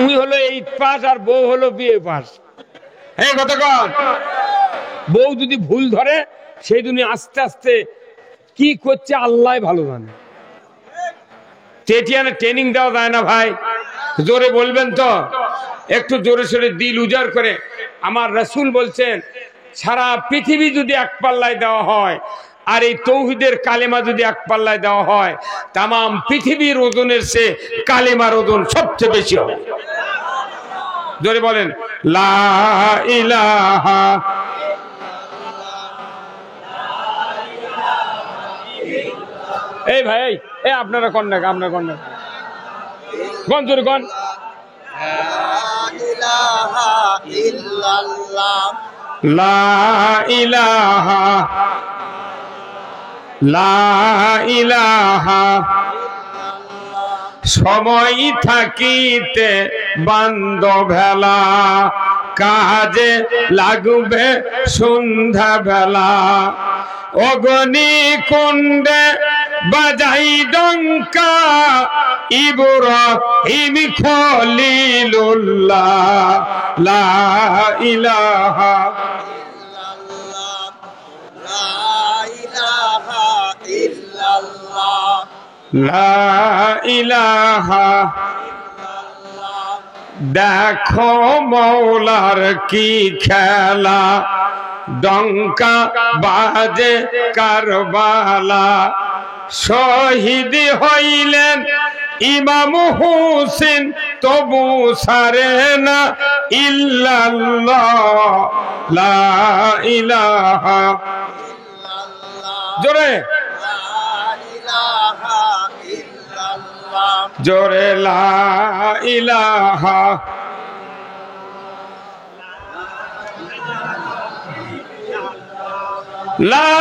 উনি হলো 8 পাস আর বউ হলো বিএ পাস। হ্যাঁ কতক্ষণ বউ যদি ভুল ধরে সেই জন্য আস্তে আস্তে কি করছে আল্লাহ ভালো জানে। তেটিয়ানে ট্রেনিং দেওয়া যায় না ভাই, জোরে বলবেন তো, একটু জোরে সোরে দিল উজাড় করে। আমার রাসূল বলছেন সারা পৃথিবী যদি এক পাল্লায় দেওয়া হয় আর এই তৌহিদের কালেমা যদি এক পাল্লায় দেওয়া হয়, তাম পৃথিবীর ওজনের চেয়ে কালেমার ওজন সবচেয়ে বেশি হবে। জোরে বলেন লা ইলাহা। এই ভাই এই আপনারা কোন না, আপনারা কোন না, কোন জোরে কোন লা ইলাহা লা ইলাহা। সময় থাকিতে বান্ধবেলা কাজে লাগবে সন্ধ্যা বেলা। অগ্নি কুণ্ডে বাজাই ডঙ্কা ইব্রাহিম খলিলুল্লাহ। লা ইলাহা লা ইলাহা। দেখো মৌলার কি খেলা, ডঙ্কা বাজে কারবালা। শহীদ হইলেন ইমাম হুসেন তবু সারে না ইল্লাল্লাহ। লা ইলাহা জোরে জোরে লা ইলাহা। লা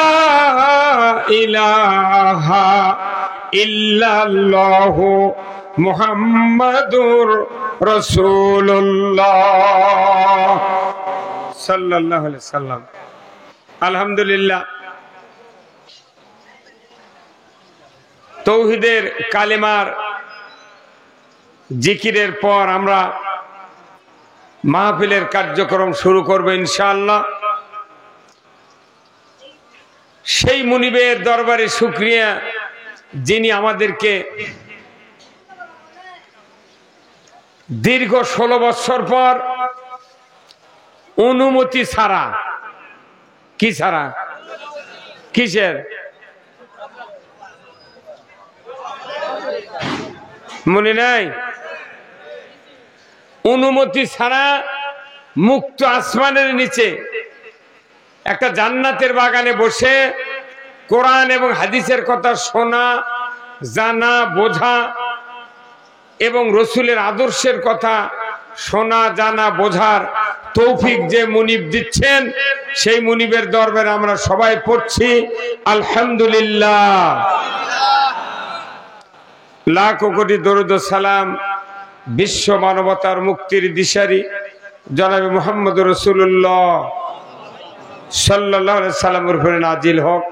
ইলাহা ইল্লাল্লাহু মুহাম্মাদুর রাসূলুল্লাহ সাল্লাল্লাহু আলাইহি সাল্লাম। আলহামদুলিল্লাহ, তৌহিদের কালেমার জিকিরের পর আমরা মাহফিলের কার্যক্রম শুরু করব ইনশাআল্লাহ। সেই মুনিবের দরবারে শুকরিয়া যিনি আমাদেরকে দীর্ঘ 16 বছর পর অনুমতি ছাড়া, কি ছাড়া, কিসের মনে নাই, অনুমতি ছাড়া মুক্ত আসমানের নিচে একটা জান্নাতের বাগানে বসে কোরআন এবং হাদিসের কথা শোনা, জানা, বোঝা এবং রসুলের আদর্শের কথা শোনা, জানা, বোঝার তৌফিক যে মুনিব দিচ্ছেন, সেই মুনিবের দরবারে আমরা সবাই পড়ছি আলহামদুলিল্লাহ। লাখ কোটি দরুদ ও সালাম বিশ্ব মানবতার মুক্তির দিশারি জনাবে মুহাম্মদ রাসূলুল্লাহ সাল্লাল্লাহু আলাইহি সাল্লামের উপরে নাজিল হোক,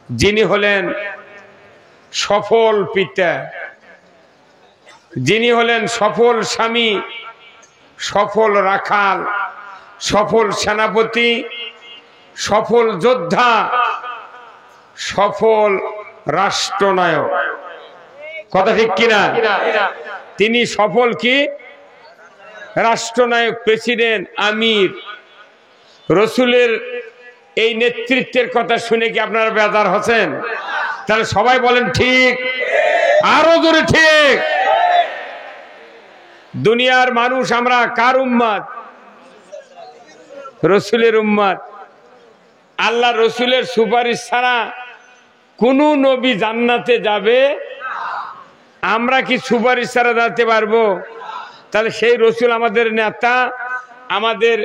যিনি হলেন সফল পিতা, যিনি হলেন সফল স্বামী, সফল রাখাল, সফল সেনাপতি, সফল যোদ্ধা, সফল রাষ্ট্রনায়ক। কথা ঠিক কিনা? তিনি সফল কি রাষ্ট্রনায়ক, প্রেসিডেন্ট, আমির। রসুলের এই নেতৃত্বের কথা শুনে কি আপনারা বেজার হচ্ছেন? তাহলে সবাই বলেন ঠিক, আরো জোরে ঠিক। দুনিয়ার মানুষ আমরা কার উম্মত? রসুলের উম্মত। আল্লাহ রসুলের সুপারিশ ছাড়া কোন নবী জান্নাতে যাবে? আমরা কি সুপারিশ ছাড়া যেতে পারবো? তাহলে সেই রসুল আমাদের নেতা, আমাদের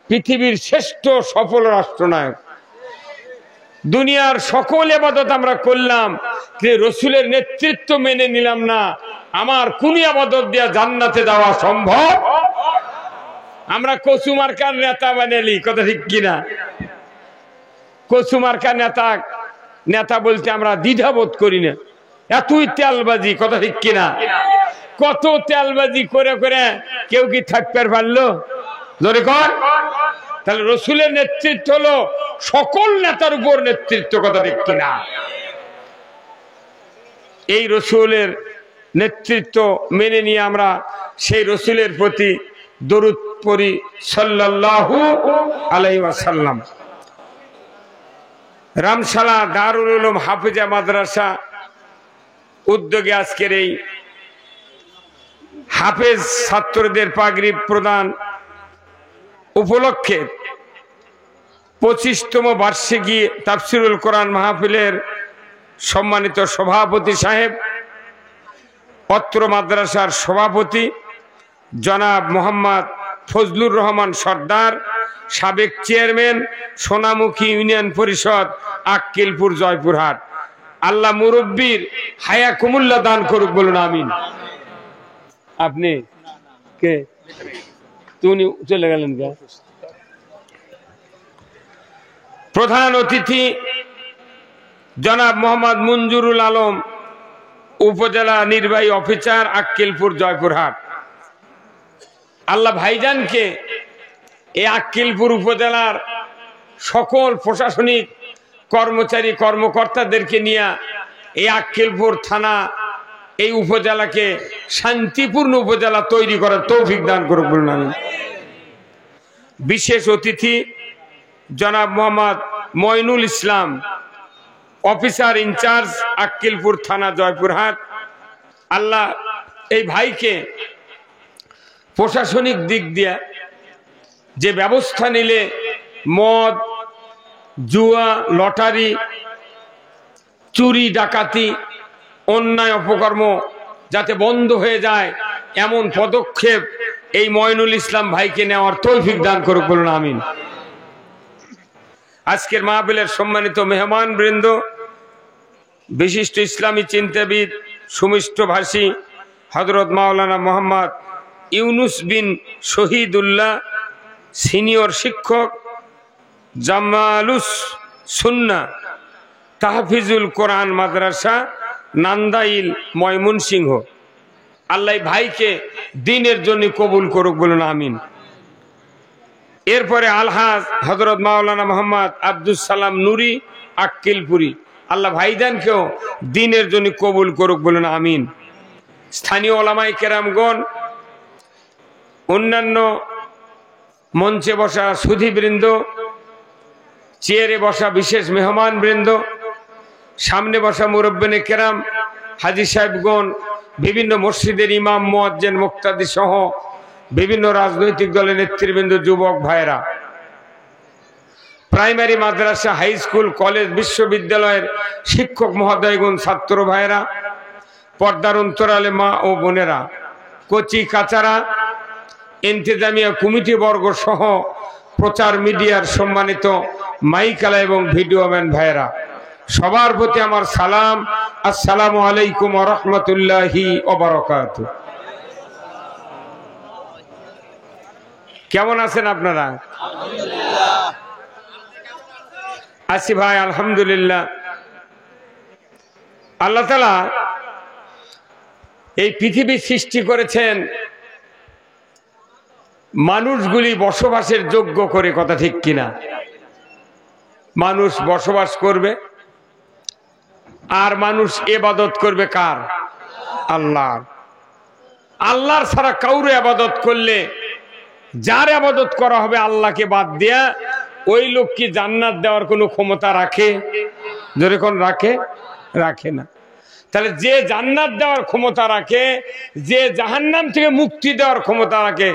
পৃথিবীর শ্রেষ্ঠ সফল রাষ্ট্রনায়ক। দুনিয়ার সকল ইবাদত আমরা করলাম, রসুলের নেতৃত্ব মেনে নিলাম না, আমার কোন ইবাদত দিয়া জান্নাতে যাওয়া সম্ভব? আমরা কচু মার্কার নেতা বানালি, কথা ঠিক কিনা? কচু মার্কার নেতা বলতে আমরা দ্বিধাবোধ করি না, এতই তেলবাজি, কথা ঠিক কিনা? কত তেলবাজি করে করে কেউ কি থাকতে পারলো? জোরে কর। তাহলে রসুলের নেতৃত্ব হলো সকল নেতার উপর নেতৃত্ব, কথা ঠিক কিনা? এই রসুলের নেতৃত্ব মেনে নিয়ে আমরা সেই রসুলের প্রতি দরুদ পড়ি সাল্লাল্লাহু আলাইহি ওয়াসাল্লাম। রামশালা দারুল উলুম হাফিজা মাদ্রাসা উদ্যোগে আজকের এই হাফেজ ছাত্রদের পাগড়ি প্রদান উপলক্ষে 25তম বার্ষিকী তাফসিরুল কোরআন মাহফিলের সম্মানিত সভাপতি সাহেব, অত্র মাদ্রাসার সভাপতি জনাব মোহাম্মদ ফজলুর রহমান সর্দার, সাবেক চেয়ারম্যান সোনামুখী ইউনিয়ন পরিষদ আক্কেলপুর জয়পুরহাট, আল্লাহ মুরব্বীর হায়া কুমুল্লা দান করুক, বলুন আমিন। আপনি কে? তুমি চলে গেলেন কে? প্রধান অতিথি জনাব মোহাম্মদ মঞ্জুরুল আলম, উপজেলা নির্বাহী অফিসার আক্কেলপুর জয়পুরহাট। আল্লাহ ভাইজানকে এই আক্কেলপুর উপজেলার সকল প্রশাসনিক কর্মচারী কর্মকর্তাদেরকে নিয়ে এই আক্কেলপুর থানা এই উপজেলাকে শান্তিপূর্ণ উপজেলা তৈরি করার তৌফিক দান করুক, বলুন আমিন। বিশেষ অতিথি জনাব মোহাম্মদ মইনুল ইসলাম, অফিসার ইনচার্জ আক্কেলপুর থানা জয়পুরহাট। আল্লাহ এই ভাইকে প্রশাসনিক দিক দিয়ে যে ব্যবস্থা নিলে মদ, জুয়া, লটারি, চুরি, ডাকাতি, অন্যায় অপকর্ম যাতে বন্ধ হয়ে যায় এমন পদক্ষেপ এই মইনুল ইসলাম ভাইকে নেওয়ার তৌফিক দান করুক, বলুন আমিন। আজকের মাহফিলের সম্মানিত মেহমান বৃন্দ, বিশিষ্ট ইসলামী চিন্তাবিদ, সুমিষ্টভাষী হযরত মাওলানা মোহাম্মদ ইউনুস বিন শহীদুল্লাহ, সিনিয়র শিক্ষক জামালুস সুন্নাহ তাহফিজুল কোরআন মাদ্রাসা নান্দাইল ময়মনসিংহ, আল্লাহ ভাইকে দ্বীনের জন্য কবুল করুক, বলুন আমিন। এরপরে আলহাজ হযরত মাওলানা মোহাম্মদ আব্দুস সালাম নুরি আক্কেলপুরি, আল্লাহ ভাইজানকেও দ্বীনের জন্য কবুল করুক, বলুন আমিন। স্থানীয় ওলামায়ে কেরামগণ, অন্যান্য মঞ্চে বসা সুধীবৃন্দ, চেয়ারে বসা বিশেষ মেহমান বৃন্দ, সামনে বসা মুরব্বিনে কেরাম, হাজী সাহেবগণ, বিভিন্ন মসজিদের ইমাম, মুয়াজ্জিন, মুক্তাদি সহ বিভিন্ন রাজনৈতিক দলের নেতৃবৃন্দ, যুবক ভাইরা, প্রাইমারি মাদ্রাসা, হাই স্কুল, কলেজ, বিশ্ববিদ্যালয়ের শিক্ষক মহোদয়গণ, ছাত্র ভাইরা, পর্দার অন্তরালে মা ও বোনেরা, কচি কাচারা, ইন্তেজামিয়া কমিটি বর্গ সহ প্রচার মিডিয়ার সম্মানিত মাইকালা এবং ভিডিওম্যান ভাইরা, সবার প্রতি আমার সালাম। আসসালামু আলাইকুম ওয়া রাহমাতুল্লাহি ওয়া বারাকাতুহু। কেমন আছেন আপনারা? আছি ভাই, আলহামদুলিল্লাহ। আল্লাহ তাআলা এই পৃথিবী সৃষ্টি করেছেন মানুষগুলি বসবাসের যোগ্য করে, কথা ঠিক কিনা? মানুষ বসবাস করবে আর মানুষ ইবাদত করবে কার? আল্লাহর। আল্লাহর ছাড়া কাউরে ইবাদত করলে, যার ইবাদত করা হবে আল্লাহকে বাদ দিয়া, ওই লোক কি জান্নাত দেওয়ার কোনো ক্ষমতা রাখে? জোরে কোন রাখে? রাখে না। তাহলে যে জান্নাত দেওয়ার ক্ষমতা রাখে, যে জাহান্নাম থেকে মুক্তি দেওয়ার ক্ষমতা রাখে,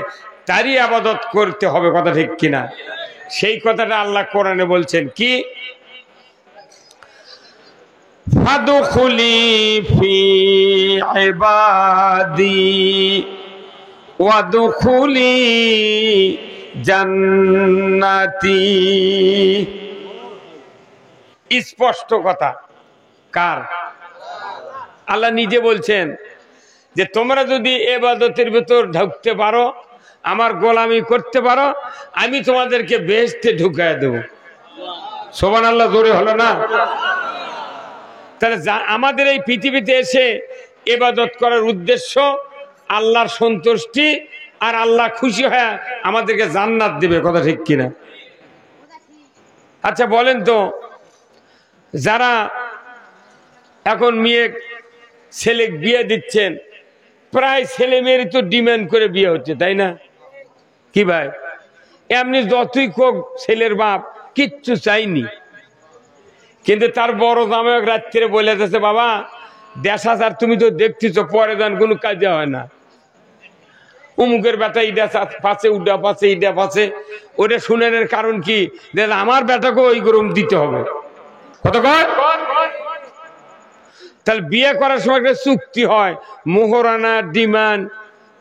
তারই ইবাদত করতে হবে, কথা ঠিক কিনা? সেই কথাটা আল্লাহ কোরআনে বলছেন কি? ফাদখুলি ফি ইবাদি ওয়াদখুলি জান্নাতি। স্পষ্ট কথা। কার? আল্লাহ নিজে বলছেন যে তোমরা যদি ইবাদতের ভিতর ঢুকতে পারো, আমার গোলামি করতে পারো, আমি তোমাদেরকে বেহেশতে ঢুকায় দেব। সুবহানাল্লাহ, জোরে হলো না? তাহলে আমাদের এই পৃথিবীতে এসে ইবাদত করার উদ্দেশ্য আল্লাহর সন্তুষ্টি আর আল্লাহ খুশি হয়ে আমাদেরকে জান্নাত দিবে, কথা ঠিক কিনা? আচ্ছা বলেন তো, যারা এখন মেয়ে ছেলে বিয়ে দিচ্ছেন, প্রায় ছেলে মেয়েরই তো ডিমান্ড করে বিয়ে হচ্ছে, তাই না? কি ভাই, এমনি যতই কোক ছেলের বাপ কিচ্ছু চাইনি, কিন্তু তার বড় দামে রাত্রে বলে যাচ্ছে, বাবা 10,000 তুমি তো দেখতেছ, পরে দেন কোনো কাজে হয় না, অমুকের বেটা ইডা পাচ্ছে, উডা পাচ্ছে, ইডা পাচ্ছে। ওটা শুনেনের কারণ কি, আমার বেটাকে ওই গরম দিতে হবে, কত কয়? তাহলে বিয়ে করার সময় একটা চুক্তি হয়, মোহরানা ডিমান্ড,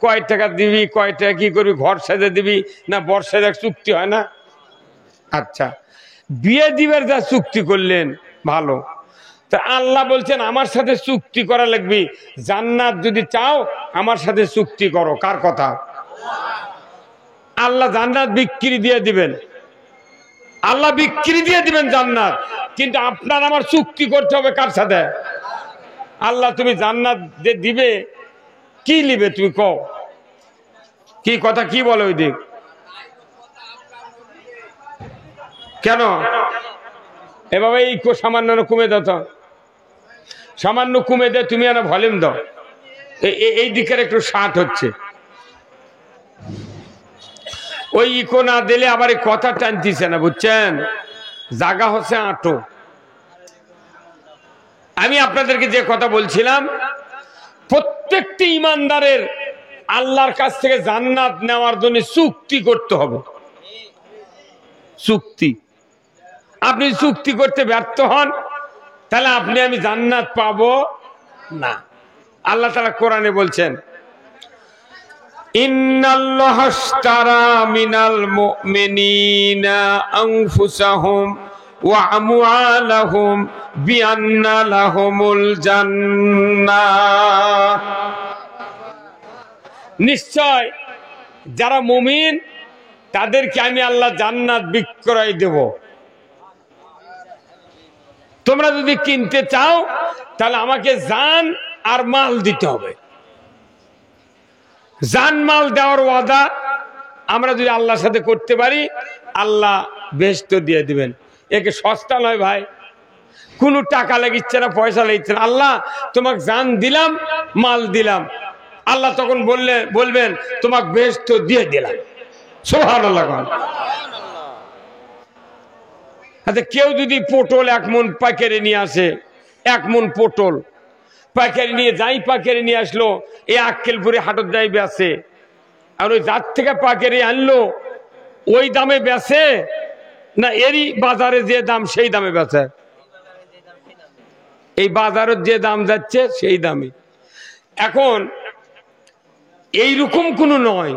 কয় টাকা দিবি, কয় টাকা কি করবি, ঘর সাজা দিবি না বর সাজা, চুক্তি হয় না? আচ্ছা, বিয়ে দিবার যা চুক্তি করলেন ভালো, তা আল্লাহ বলছেন আমার সাথে চুক্তি করা লাগবে, জান্নাত যদি চাও আমার সাথে চুক্তি করো। কার কথা? আল্লাহ জান্নাত বিক্রি দিয়ে দিবেন, আল্লাহ বিক্রি দিয়ে দিবেন জান্নাত, কিন্তু আপনার আমার চুক্তি করতে হবে কার সাথে? আল্লাহ তুমি জান্নাত যে দিবে, কি নিবে তুমি কও, কি কথা, কি বলো ওই দিক? কেন এ বাবা এই সামান্য কমে দাও, তো সামান্য কমে দে, তুমি আর ভলিউম দাও, এই দিকের একটু শার্ট হচ্ছে, ওই ইকো না দিলে আবার এই কথা টানতিছে না, বুঝছেন? জায়গা হচ্ছে আটো। আমি আপনাদেরকে যে কথা বলছিলাম, প্রত্যেকটি ইমানদারের আল্লাহর কাছ থেকে জান্নাত নেওয়ার জন্য চুক্তি করতে হবে, চুক্তি। আপনি চুক্তি করতে ব্যর্থ হন, তাহলে আপনি আমি জান্নাত পাবো না। আল্লাহ তাআলা কোরআনে বলছেন, ইন্নাল্লাহা আশতারা মিনাল মুমিনিনা আনফুসাহুম ওয়া আমওয়ালাহুম বিআন্না লাহুমুল জান্নাহ। নিশ্চয় যারা মুমিন তাদেরকে আমি আল্লাহ জান্নাত বিক্রয় দেব। তোমরা যদি কিনতে চাও তাহলে আমাকে জান আর মাল দিতে হবে। জান মাল দেওয়ার ওয়াদা আমরা যদি আল্লাহর সাথে করতে পারি, আল্লাহ বেহেশত দিয়ে দিবেন। একে সস্তা নয় ভাই, কোনো টাকা লাগিচ্ছে না, পয়সা লাগিচ্ছে না। আল্লাহ তোমাকে জান দিলাম, মাল দিলাম, আল্লাহ তখন বলবেন তোমাকে বেহেশত দিয়ে দিলাম। সুবহানাল্লাহ। আচ্ছা, কেউ যদি পটল 1 মণ পাইকারি নিয়ে আসে, 1 মণ পটল পাইকারি নিয়ে যাই, পাইকারি নিয়ে আসলো, এই আক্কেলপুরে হাটত যাই বেচে, আর ওই যার থেকে পাইকারি আনলো ওই দামে বেচে না এরই বাজারে যে দাম সেই দামে বেচে? এই বাজারের যে দাম যাচ্ছে সেই দামে। এখন এইরকম কোনো নয়,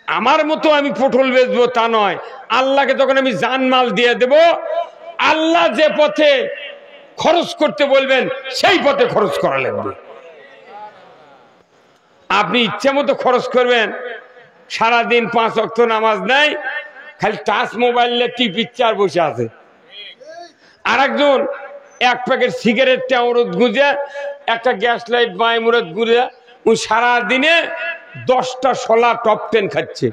আমার মতো আমি পটল বেচবো তা নয়। আল্লাহকে তখন আমি জানমাল দিয়ে দেব, আল্লাহ যে পথে খরচ করতে বলবেন সেই পথে খরচ করা লাগবে। আপনি ইচ্ছে মতো খরচ করবেন, সারাদিন 5 ওয়াক্ত নামাজ নাই, খালি টাচ মোবাইল টিপিচ্ছে আর বসে আছে। আর একজন 1 প্যাকেট সিগারেট টাউরত গুঁজে, একটা গ্যাস লাইট বাঁয় মুরত গুঁজে, ওই সারাদিনে 10টা 16 টপ 10 খাচ্ছে,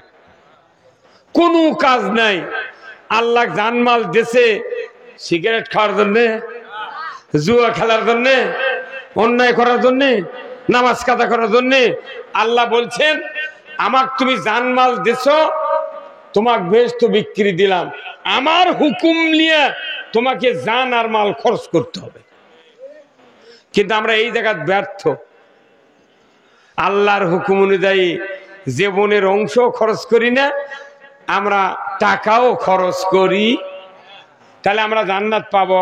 কোনো কাজ নাই। আল্লাহ জানমাল দেশে সিগারেট খাওয়ার জন্যে, জুয়া খেলার জন্যে, অন্যায় করার জন্যে, নামাজ কাজা করার জন্যে। আল্লাহ বলছেন আমাকে তুমি জানমাল দেছো, তোমাকে বেহেশত বিক্রি দিলাম, আমার হুকুম নিয়ে তোমাকে জান আর মাল খরচ করতে হবে। কিন্তু আমরা এই জায়গায় ব্যর্থ। আল্লাহর হুকুম অনুযায়ী জীবনের অংশ খরচ করি না, আমরা টাকাও খরচ করি, তাহলে আমরা জান্নাত পাবো?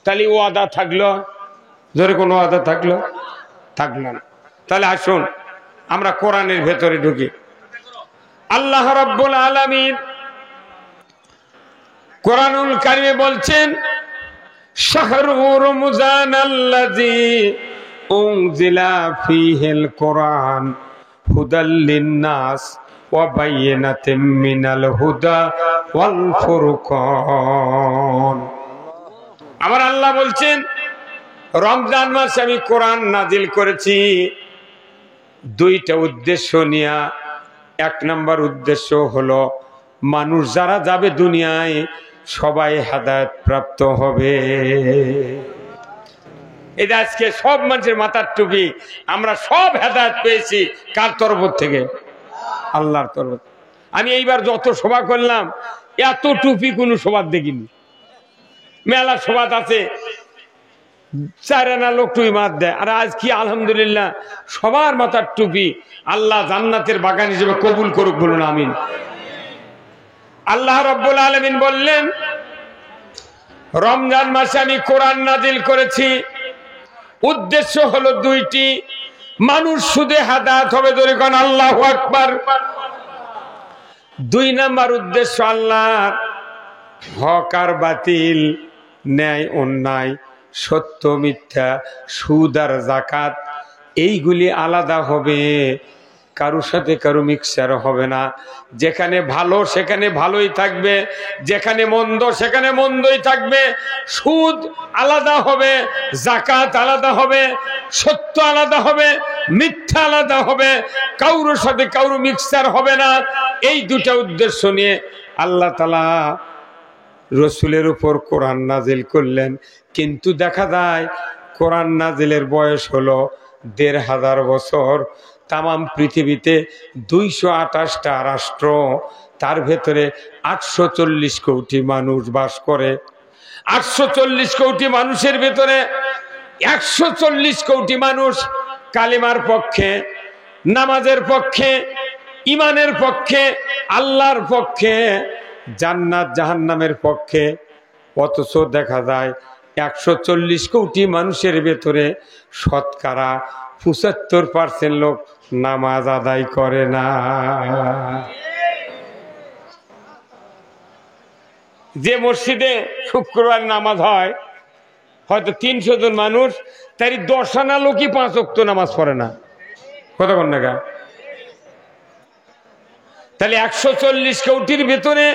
তাহলে ওয়াদা থাকলো, জোরে কোনো ওয়াদা থাকলো? থাকলো না। তাহলে আসুন আমরা কোরআনের ভেতরে ঢুকি। আল্লাহ রাব্বুল আলামিন কোরআনুল কারিমে বলছেন, শাহরু রমজানাল্লাযী উনজিলা ফীহিল কোরআন হুদাল লিন-নাস ওয়া বায়িনাতিম মিনাল হুদা ওয়াল ফুরকান। আমার আল্লাহ বলছেন রমজান মাসে আমি কোরআন নাজিল করেছি, দুইটা উদ্দেশ্য নিয়ে। এক নম্বর উদ্দেশ্য হলো মানুষ যারা যাবে দুনিয়ায় সবাই হেদায়েত প্রাপ্ত হবে। এটা আজকে সব মানুষের মাথার টুপি, আমরা সব হেদায়েত পেয়েছি কার তরফ থেকে? আল্লাহর তরফ। আমি এইবার যত সভা করলাম এত টুপি কোনো সভা দেখিনি। মেলা সভা আছে 4 আনা লোক টুপি মাত দেয়, আর আজ কি আলহামদুলিল্লাহ সবার মাথার টুপি। আল্লাহ জান্নাতের বাগান হিসেবে কবুল করুক, বলুন আমিন। আল্লাহ রাব্বুল আলামিন বললেন, রমজান মাসে আমি কোরআন নাজিল করেছি, উদ্দেশ্য হলো দুইটি। মানুষ শুধু হেদায়েত হবে, ধরে কোন আল্লাহু আকবার। 2 নাম্বার উদ্দেশ্য আল্লাহর হক আর বাতিল, ন্যায় অন্যায়, সত্য মিথ্যা, সুদ আর যাকাত, এইগুলি আলাদা হবে, কারোর সাথে কারো মিক্সার হবে না। যেখানে ভালো সেখানে ভালোই থাকবে, যেখানে মন্দ সেখানে মন্দই থাকবে। সুদ আলাদা হবে, যাকাত আলাদা হবে, সত্য আলাদা হবে, মিথ্যা আলাদা হবে, কারোর সাথে কারো মিক্সার হবে না। এই দুটা উদ্দেশ্য নিয়ে আল্লাহ তাআলা রসুলের উপর কোরআন নাজিল করলেন। কিন্তু দেখা যায় কোরআন নাজিলের বয়স হলো 1500 বছর। তামাম পৃথিবীতে 228টা রাষ্ট্র, তার ভেতরে 840 কোটি মানুষ বাস করে। 840 কোটি মানুষের ভেতরে 140 কোটি মানুষ কালিমার পক্ষে, নামাজের পক্ষে, ইমানের পক্ষে, আল্লাহর পক্ষে, জান্নাত জাহান্নামের পক্ষে। অথচ দেখা যায় 140 কোটি মানুষের ভেতরে শতকরা 75% লোক নামাজ আদায় করে না। যে মসজিদে শুক্রবার নামাজ হয় হয়তো 300 জন মানুষ, তারই 10 আনা লোকই 5 ওয়াক্ত নামাজ পড়ে না। কতক্ষণ টাকা? তাহলে 140 কোটির ভেতরে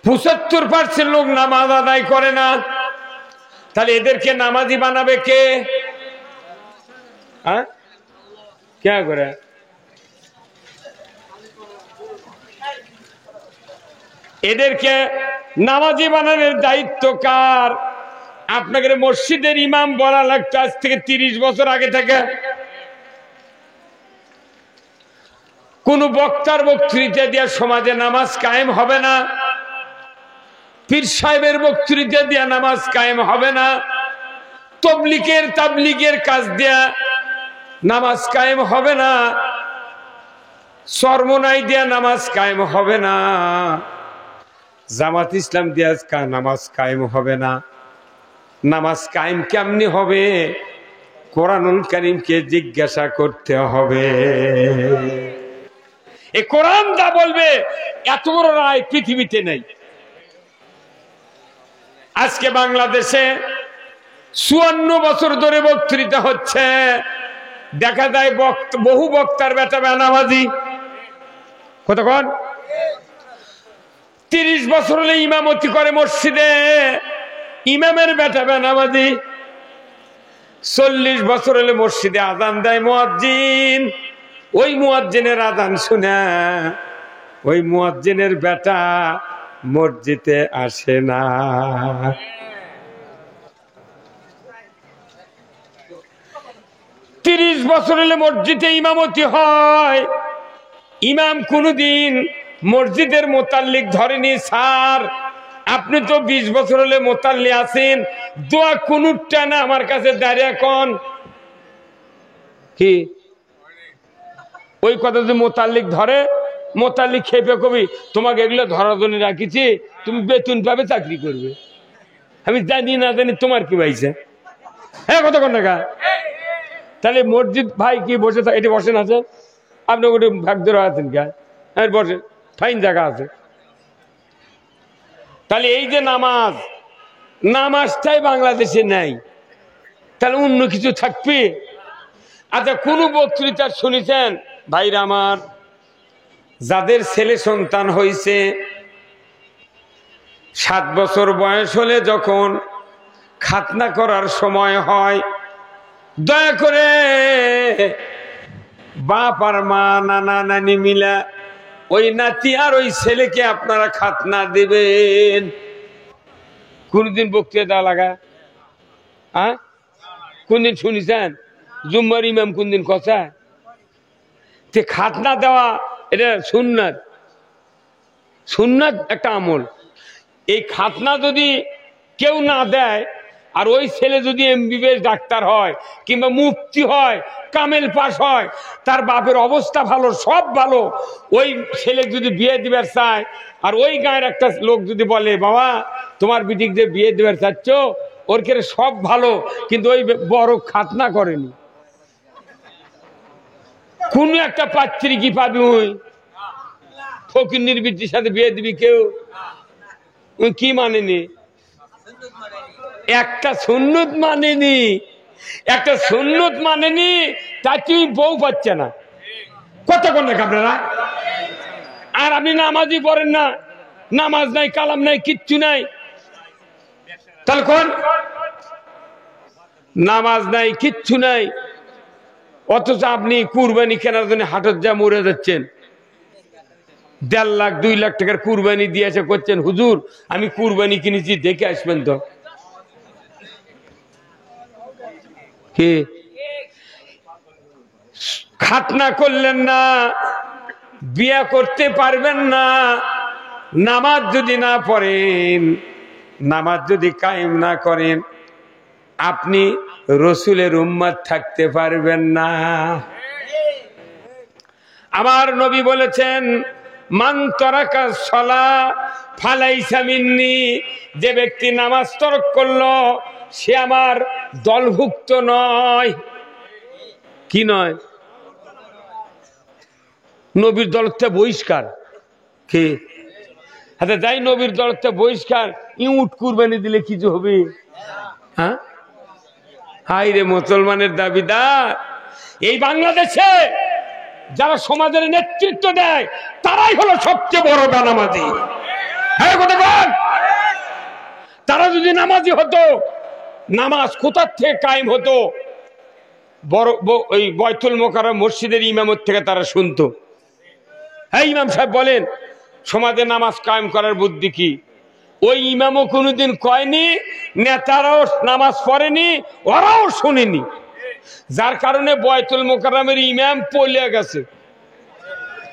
75% লোক নামাজ আদায় করে না। তাহলে এদেরকে নামাজি বানাবে কে? কে করে? এদেরকে নামাজি বানানোর দায়িত্ব কার? আপনাকে মসজিদের ইমাম বলা লাগতো আজ থেকে 30 বছর আগে থেকে। কোন বক্তার বক্তৃতা দিয়ে সমাজে নামাজ কায়েম হবে না, পীর সাহেবের বক্তৃতা দিয়া নামাজ কায়েম হবে না, তাবলীগের কাজ দিয়া নামাজ কায়েম হবে না, সরমনাই দিয়া নামাজ কায়েম হবে না, জামাত ইসলাম দিয়া নামাজ কায়েম হবে না। নামাজ কায়েম কেমনি হবে? কোরআনুল কারীমকে জিজ্ঞাসা করতে হবে। এই কোরআন যা বলবে এত বড় রায় পৃথিবীতে নেই। আজকে বাংলাদেশে 54 বছর ধরে বক্তৃতা হচ্ছে, দেখা যায় বহু বক্তার বেটা বেনামাজি। কতক্ষণ? 30 বছর হলে ইমামতি করে মসজিদে, ইমামের বেটা বেনামাজি। 40 বছর হলে মসজিদে আযান দেয় মুয়াজ্জিন, ওই মুয়াজ্জিনের আযান শুনে ওই মুয়াজ্জিনের বেটা মসজিদে আসে না। 30 বছর হলে মসজিদে ইমামতি হয়, ইমাম কোনদিন মসজিদের মোতাল্লিক ধরেনি। স্যার আপনি তো 20 বছর হলে মোতাল্লি আছেন, দোয়া কুনুতটা না আমার কাছে দাঁড়িয়ে কোন কি? ওই কথা যদি মোতাল্লিক ধরে, মোতাল্লিক খেপে কবি তোমাকে এগুলো ধরার জন্য রাখিছি, তুমি বেতন পাবে, চাকরি করবে। আমি জানি না জানি তোমার কি পাইছে? হ্যাঁ কতক্ষণ টাকা? তাহলে মসজিদ ভাই কি বসে থাকে? এটি বসেন আছে, আপনি ওটি ভাগ ধরে আছেন কে? হ্যাঁ বসে, ফাইন জায়গা আছে। তাহলে এই যে নামাজটাই বাংলাদেশে নাই, তাহলে অন্য কিছু থাকবে? আচ্ছা কোন বক্তৃতা শুনেছেন ভাইরা আমার, যাদের ছেলে সন্তান হয়েছে 7 বছর বয়স হলে যখন খাতনা করার সময় হয়, দয়া করে বাপ আর মা, নানা নানি মিলা ওই নাতি আর ওই ছেলেকে আপনারা খাতনা দেবেন। কোনদিন বক্তৃতা দেওয়া লাগা? হ্যাঁ, কোনদিন শুনিছেন জুম্মার ইমাম কোনদিন কথা? তে খাতনা দেওয়া এটা সুন্নাত, সুন্নাত একটা আমল। এই খাতনা যদি কেউ না দেয়, আর ওই ছেলে যদি এমবিবিএস ডাক্তার হয় কিংবা মুফতি হয়, কামেল পাস হয়, তার বাপের অবস্থা ভালো, সব ভালো, ওই ছেলে যদি বিয়ে দিবার চায়, আর ওই গায়ের একটা লোক যদি বলে বাবা তোমার বিটিক দিয়ে বিয়ে দিবার চাচ্ছ, ওর কেড়ে সব ভালো কিন্তু ওই বড় খাতনা করেনি, কোন একটা পাত্রী কি পাবি? ওই ফকির নির্বৃত্তির সাথে বিয়ে দিবি কেউ? ওই কি মানেনি? একটা সুন্নত মানেনি, একটা সুন্নত মানেনি, তাই তুই বউ পাচ্ছে না। কত কোন আপনারা? আর আপনি নামাজই পড়েন না, নামাজ নাই, কালাম নাই, কিচ্ছু নাই। তাহলে কোন নামাজ নাই, কিচ্ছু নাই, অথচ আপনি কুরবানি কেনার জন্য হাটত যা মরে যাচ্ছেন। 1.5 লাখ 2 লাখ টাকার কুরবানি দিয়েছে, করছেন হুজুর আমি কুরবানি কিনেছি দেখে আসবেন তো। কি খাতনা করলেন না, বিয়ে করতে পারবেন না, নামাজ যদি না পড়েন, নামাজ যদি কায়েম না করেন, আপনি রসুলের উম্মত থাকতে পারবেন না। আমার নবী বলেছেন মান তারাকা সালাহ ফালাইসা মিন্নি, যে ব্যক্তি নামাজ তরক করলো সে আমার দলভুক্ত নয়। কি নয়? নবীর দলতে বহিষ্কার। কে? আচ্ছা যাই নবীর দলতে বহিষ্কার, ইউট কুরবানি দিলে কিছু হবে? হ্যাঁ, হাই রে মুসলমানের দাবিদার, এই বাংলাদেশে যারা সমাজের নেতৃত্ব দেয় তারাই হলো সবচেয়ে বড় বেনামাজি। হ্যাঁ কথা বল। তারা যদি নামাজি হতো, নামাজ কোথার থেকে কায়েম হতো? বড় ওই বয়তুল মোকাররম মসজিদের ইমামত থেকে তারা শুনতো। হ্যাঁ ইমাম সাহেব বলেন সমাজে নামাজ কায়েম করার বুদ্ধি কি? ওই ইমামও কোনোদিন কয়নি, নেতারাও নামাজ পড়েনি, ওরাও শুনেনি, যার কারণে বয়তুল মোকাররমের ইমাম পলে গেছে।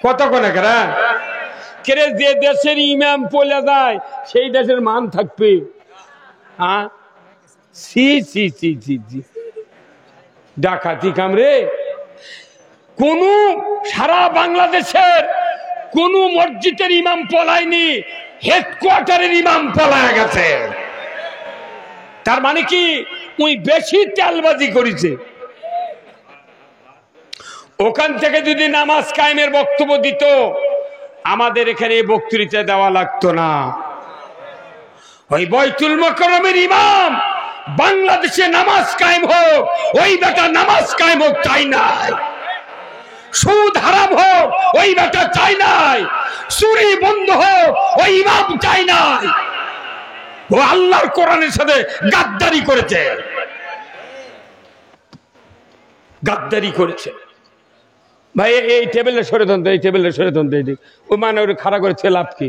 কত কোন কেরে যে দেশের ইমাম পলে যায় সেই দেশের মান থাকবে? হ্যাঁ, সি সি সি সি সি ডাকাতি কামরে। কোন সারা বাংলাদেশের কোন মসজিদের ইমাম পলায়নি, হেডকোয়ার্টারের ইমাম পলায় গেছে। তার মানে কি ওই বেশি তেলবাজি করেছে। ওখান থেকে যদি নামাজ কায়েমের বক্তব্য দিত, আমাদের এখানে বক্তৃতা দেওয়া লাগতো না। ওই বয়তুল মোকাররমের ইমাম বাংলাদেশে নামাজ কায়েম হোক, ওই বেটা নামাজ কায়েম হোক চাই নাই। সুদ হারাম হোক, ওই বেটা চাই নাই। চুরি বন্ধ হোক, ওই ইমাম চাই নাই। ও আল্লাহর কোরআনের সাথে গাদ্দারি করেছে, গাদ্দারি করেছে। ভাই এই টেবিলে সরে দেন তো, এই টেবিলে সরে দেন তো, এইদিক ও মানে ওর খাড়া করেছে লাভ কি?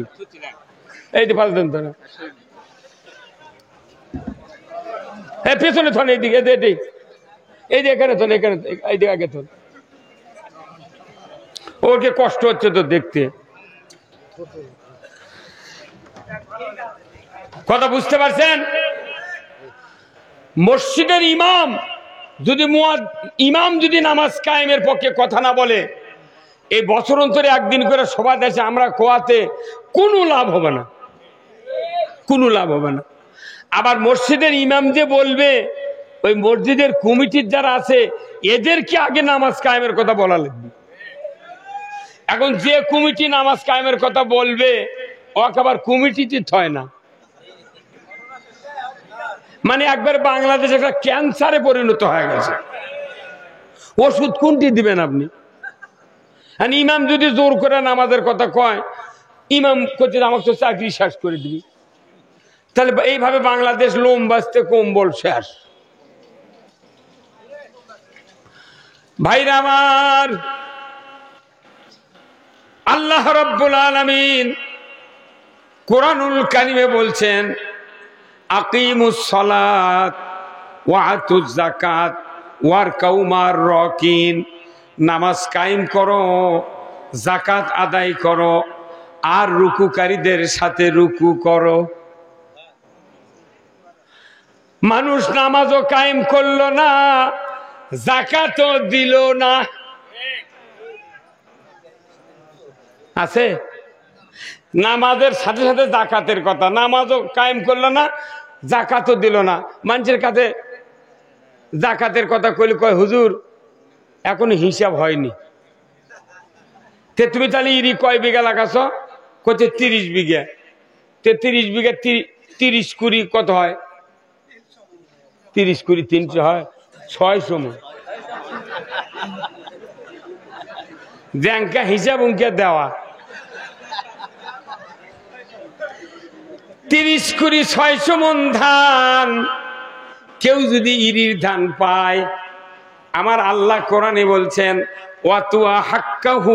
এই যে ফালতেন তো না, হ্যাঁ পেছনে থন, এইদিকে এই যে এখানে থন, এখানে এইদিকে আগে থন। ওকে কষ্ট হচ্ছে তো দেখতে। কথা বুঝতে পারছেন? মসজিদের ইমাম যদি নামাজ কায়েমের পক্ষে কথা না বলে, এই বছর অন্তরে একদিন করে সভা দেশে আমরা কোয়াতে কোনো লাভ হবে না, কোনো লাভ হবে না। আবার মসজিদের ইমাম যে বলবে, ওই মসজিদের কমিটির যারা আছে এদেরকে আগে নামাজ কায়েমের কথা বলা লাগবে। এখন যে কমিটি নামাজ কায়েমের কথা বলবে ওকে আবার কমিটিতে হয় না, মানে একবার বাংলাদেশ একটা ক্যান্সারে পরিণত হয়ে গেছে। ওষুধ কোনটি দিবেন আপনি? ইমাম যদি জোর করে নামাজের কথা কয়, ইমাম করছে আমাকে তো চাকরি শেষ করে দিবি। তাহলে এইভাবে বাংলাদেশ লোম বাঁচতে কম্বল শেষ। ভাইরা আমার, আল্লাহ রাব্বুল আলামিন কোরআনুল কারিমে বলছেন, আকিমুস সালাত ওয়া আতুজ যাকাত ওয়ারকাউ মা'র রাকিন, নামাজ কায়েম করো, যাকাত আদায় করো, আর রুকুকারীদের সাথে রুকু করো। মানুষ নামাজও কায়েম করলো না, যাকাতও দিল না। আছে নামাজের সাথে সাথে যাকাতের কথা, নামাজও কায়েম করলো না, যাকাতও দিল না। মানুষের কাছে যাকাতের কথা কইলে কয়, হুজুর এখনো হিসাব হয়নি। তে তুমি তাহলে ইরি কয় বিঘা লাগাছ? কচ্ছে 30 বিঘা। তে 30 বিঘা 30 কুড়ি কত হয়? 30 কুড়ি 300 হয়, 600 মণ। ব্যাংকা হিসাব উনকে দেওয়া 30 কুড়ি 600 মণ ধান। কেউ যদি ইরির ধান পায়, আমার আল্লাহ কোরআনে বলছেন, ওয়াতুয়া হাক্কাহু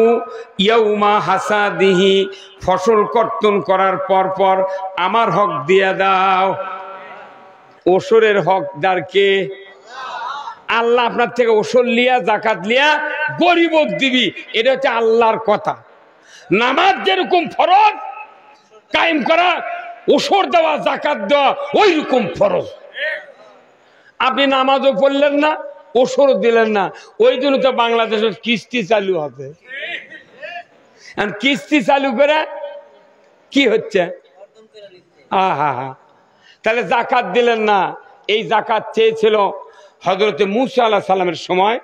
ইয়াউমা হাসাদিহি, ফসল কর্তন করার পর পর আমার হক দিয়ে দাও। ওসরের হকদারকে আল্লাহ। আপনার থেকে ওসর লিয়া যাকাত লিয়া গরিবক দিবি, এটা হচ্ছে আল্লাহর কথা। নামাজ যেরকম ফরজ কায়েম করা, ওসর দেওয়া, যাকাত দেওয়া ওই রকম ফরজ। আপনি নামাজও পড়লেন না, ওসরও দিলেন না, ওই জন্য তো বাংলাদেশের কিস্তি চালু হবে। কিস্তি চালু করে কি হচ্ছে? আহা হা, তাহলে যাকাত দিলেন না। এই যাকাত চেয়েছিল হযরতে মূসা আলাইহিস সালামের সময়।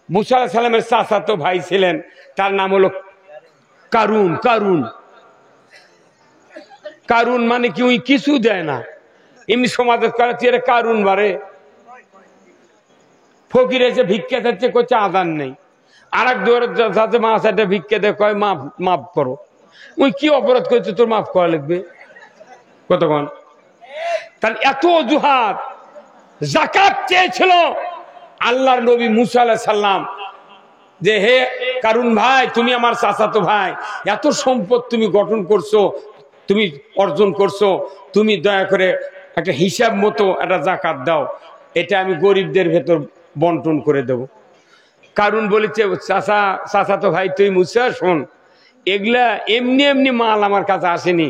মূসা আলাইহিস সালামের চাচাতো ভাই ছিলেন, তার নাম হলো কারুন। কারুন কারুন মানে কি? ওই কিছু দেয় না, এমনি সমাজের করাচ্ছি এটা কারুন বারে। ফকির এসে ভিক্ষা চাচ্ছে, করছে আদান নেই। আর এক দুয়ারে যাতে মাছ একটা ভিক্ষা দেয়, কয় মাফ মাফ করো। ওই কি অপরাধ করেছে তোর মাফ করা লাগবে? কতক্ষণ? তাহলে এত অজুহাত। যাকাত চেয়েছিল আল্লাহর নবী মূসা আলাইহিস সালাম, যে হে কারুন ভাই, তুমি আমার চাচাতো ভাই, এত সম্পদ তুমি গঠন করছো, তুমি অর্জন করছো, তুমি দয়া করে একটা হিসাব মতো একটা যাকাত দাও, এটা আমি গরিবদের ভেতর বন্টন করে দেব। কারুন বলেছে, চাচাতো ভাই তুই মূসা, শোন, এগুলা এমনি এমনি মাল আমার কাছে আসেনি,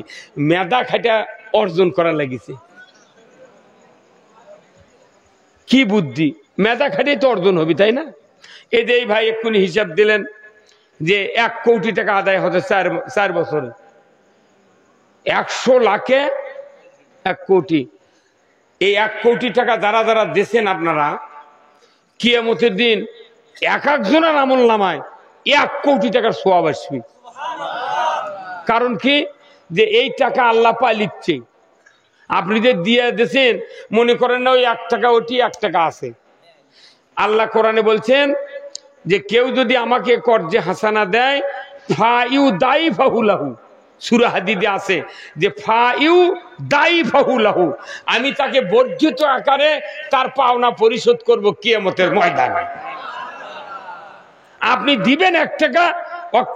মেধা খাটা অর্জন করা লাগিছে। কি বুদ্ধি, মেধা খাটিয়ে তো অর্জন হবি, তাই না? এই ভাই এক্ষুনি হিসাব দিলেন যে 1 কোটি টাকা আদায় হতে 4 বছরে। 100 লাখে 1 কোটি। এই 1 কোটি টাকা যারা যারা দিয়েছেন আপনারা, কিয়ামতের দিন এক একজনের আমল নামায় 1 কোটি টাকার সওয়াব আসবে। কারণ কি? যে এই টাকা আল্লাহ পায় লিখছে। আপনি যে দিয়ে দিয়েছেন, মনে করেন না ওই 1 টাকা ওটি 1 টাকা আছে। আল্লাহ কোরআনে বলছেন যে কেউ যদি আমাকে কর্জে হাসানা দেয়, ফাইউ দাইফাহু লাহু। সূরা হাদীদে আছে যে ফাইউ দাইফাহু লাহু, আমি তাকে বর্ধিত আকারে তার পাওনা পরিশোধ করব কিয়ামতের ময়দানে। আপনি দিবেন 1 টাকা,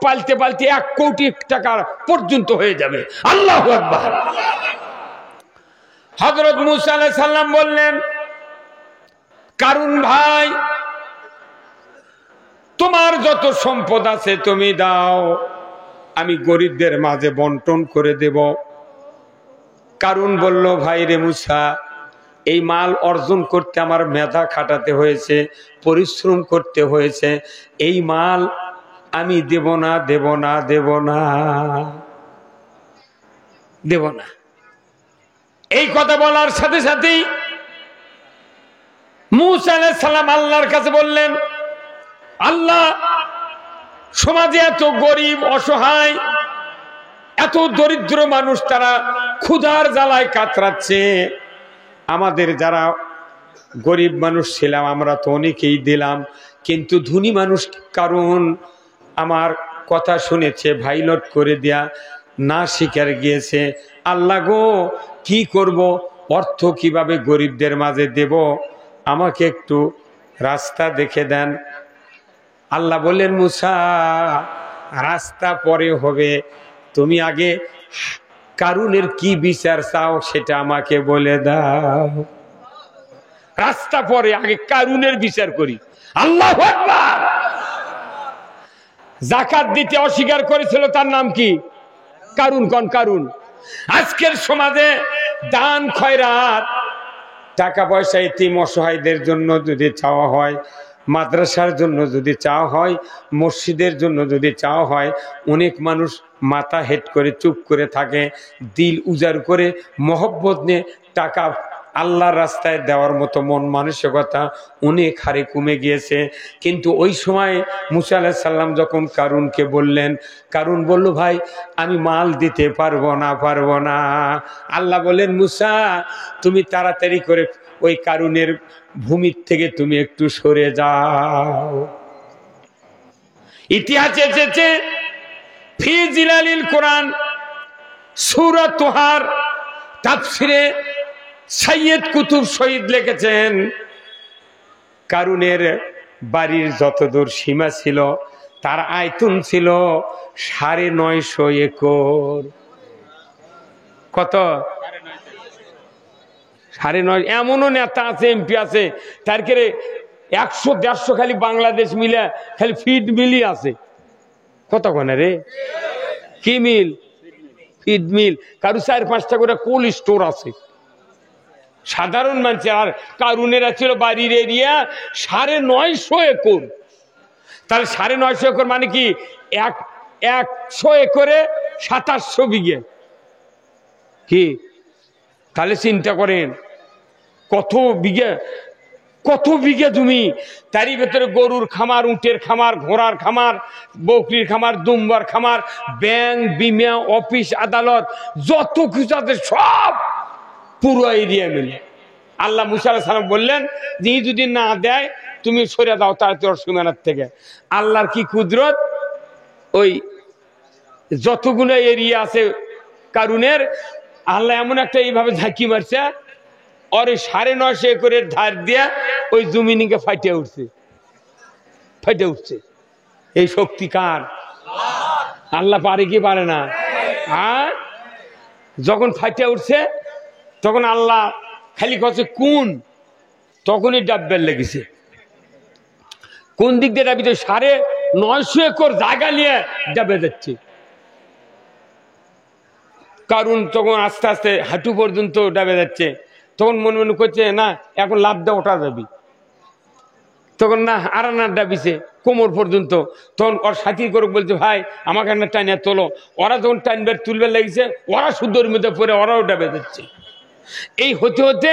পাল্টে পাল্টে 1 কোটি টাকা পর্যন্ত হয়ে যাবে। আল্লাহু আকবার। হযরত মূসা আলাইহিস সালাম বললেন, কারুন ভাই, তোমার যত সম্পদ আছে তুমি দাও, আমি গরিবদের মাঝে বন্টন করে দেব। কারুন বলল, ভাই রে মূসা, এই মাল অর্জন করতে আমার মেধা খাটাতে হয়েছে, পরিশ্রম করতে হয়েছে, এই মাল আমি দেব না, দেব না, দেব না, দেব না। এই কথা বলার সাথে সাথেই মূসা আলাইহিস সালাম আল্লাহর কাছে বললেন, আল্লাহ, সমাজে এত গরিব, অসহায়, এত দরিদ্র মানুষ, তারা ক্ষুধার জ্বালায় কাতরাচ্ছে। আমাদের যারা গরিব মানুষ ছিলাম আমরা তো অনেকেই দিলাম, কিন্তু ধনী মানুষ কারণ আমার কথা শুনেছে, ভাইলট করে দেয়া না স্বীকার গিয়েছে। আল্লাহ গো, কি করব, অর্থ কিভাবে গরিবদের মাঝে দেব, আমাকে একটু রাস্তা দেখে দেন। আল্লাহ বললেন মুসা রাস্তা পরে হবে, তুমি আগে কারুনের কি বিচার চাও সেটা আমাকে বলে দাও। রাস্তা পরে, আগে কারুনের বিচার করি। আল্লাহু আকবার। যাকাত দিতে অস্বীকার করেছিল, তার নাম কি? কারুন। কোন কারুন? আজকের সমাজে দান খয়রাত, টাকা পয়সা এতিম অসহায়দের জন্য যদি চাওয়া হয়, মাদ্রাসার জন্য যদি চাওয়া হয়, মসজিদের জন্য যদি চাওয়া হয়, অনেক মানুষ মাথা হেট করে চুপ করে থাকে, দিল উজাড় করে মহব্বত নিয়ে টাকা আল্লাহর রাস্তায় দেওয়ার মতো মন মানসিকতা অনেক হারে কমে গিয়েছে। কিন্তু ওই সময় মুসা আলাইহিস সালাম যখন কারুনকে বললেন, কারুন বলল, ভাই আমি মাল দিতে পারবো না। আল্লাহ বললেন, মুসা তুমি তাড়াতাড়ি করে ওই কারুনের ভূমির থেকে তুমি একটু সরে যাও। ইতিহাসে এসেছে ফি জিলালিল কোরআন সূরা তোহার তাফসিরে সৈয়দ কুতুব শহীদ লিখেছেন, কারুনের বাড়ির যতদূর সীমা ছিল তার আয়তন ছিল ৯৫০ একর। কত? ৯৫০। এমনও নেতা আছে, এমপি আছে, তার কে ১০০-১৫০ খালি বাংলাদেশ মিলে খালি ফিড মিলই আছে। কত কোনে রে? কি মিল? Feed mill. কারু ৪-৫টা করে কোল্ড স্টোর আছে। সাধারণ মানুষের, আর কারুনেরা ছিল বাড়ির এরিয়া ৯৫০ একর। তাহলে ৯৫০ একর মানে কি ১০০ একরে ২৭০০ বিঘে। কি তাহলে চিন্তা করেন কত বিঘে জমি। তারই ভেতরে গরুর খামার, উটের খামার, ঘোড়ার খামার, বকরির খামার, দুম্বার খামার, ব্যাংক, বিমা, অফিস, আদালত, যত কিছু আছে সব পুরো এরিয়া মিলে। আল্লাহ মুসা আলাইহিস সালাম বললেন যে যদি না দেয় তুমি সরে দাও তার সীমানার থেকে। আল্লাহর কি কুদরত, ওই যতগুলো এরিয়া আছে কারুনের, আল্লাহ এমন একটা এইভাবে ঝাঁকি মারছে, আর ৯৫০ একরের ধার দিয়া ওই জমিনিকে ফাইটে উঠছে। এই শক্তি কার? আল্লাহ পারে কি পারে না? আর যখন ফাইটে উঠছে তখন আল্লাহ খালি কছে কোন, তখনই ডাব্বের লেগেছে। কোন দিক দিয়ে ডাবিতে? ৯৫০ একর জায়গা নিয়ে ডাবে যাচ্ছে। কারণ তখন আস্তে আস্তে হাঁটু পর্যন্ত ডাবে যাচ্ছে। তখন মনে করছে না এখন লাভ দেওয়া ওঠা যাবি, তখন না আরানার ডাবিছে কোমর পর্যন্ত। তখন ওর সাথী করে বলছে, ভাই আমাকে একটা টানিয়া তোলো। ওরা যখন টানবার তুলবার লেগেছে, ওরা শুদ্ধর মধ্যে পরে ওরাও ডাবে যাচ্ছে। এই হতে হতে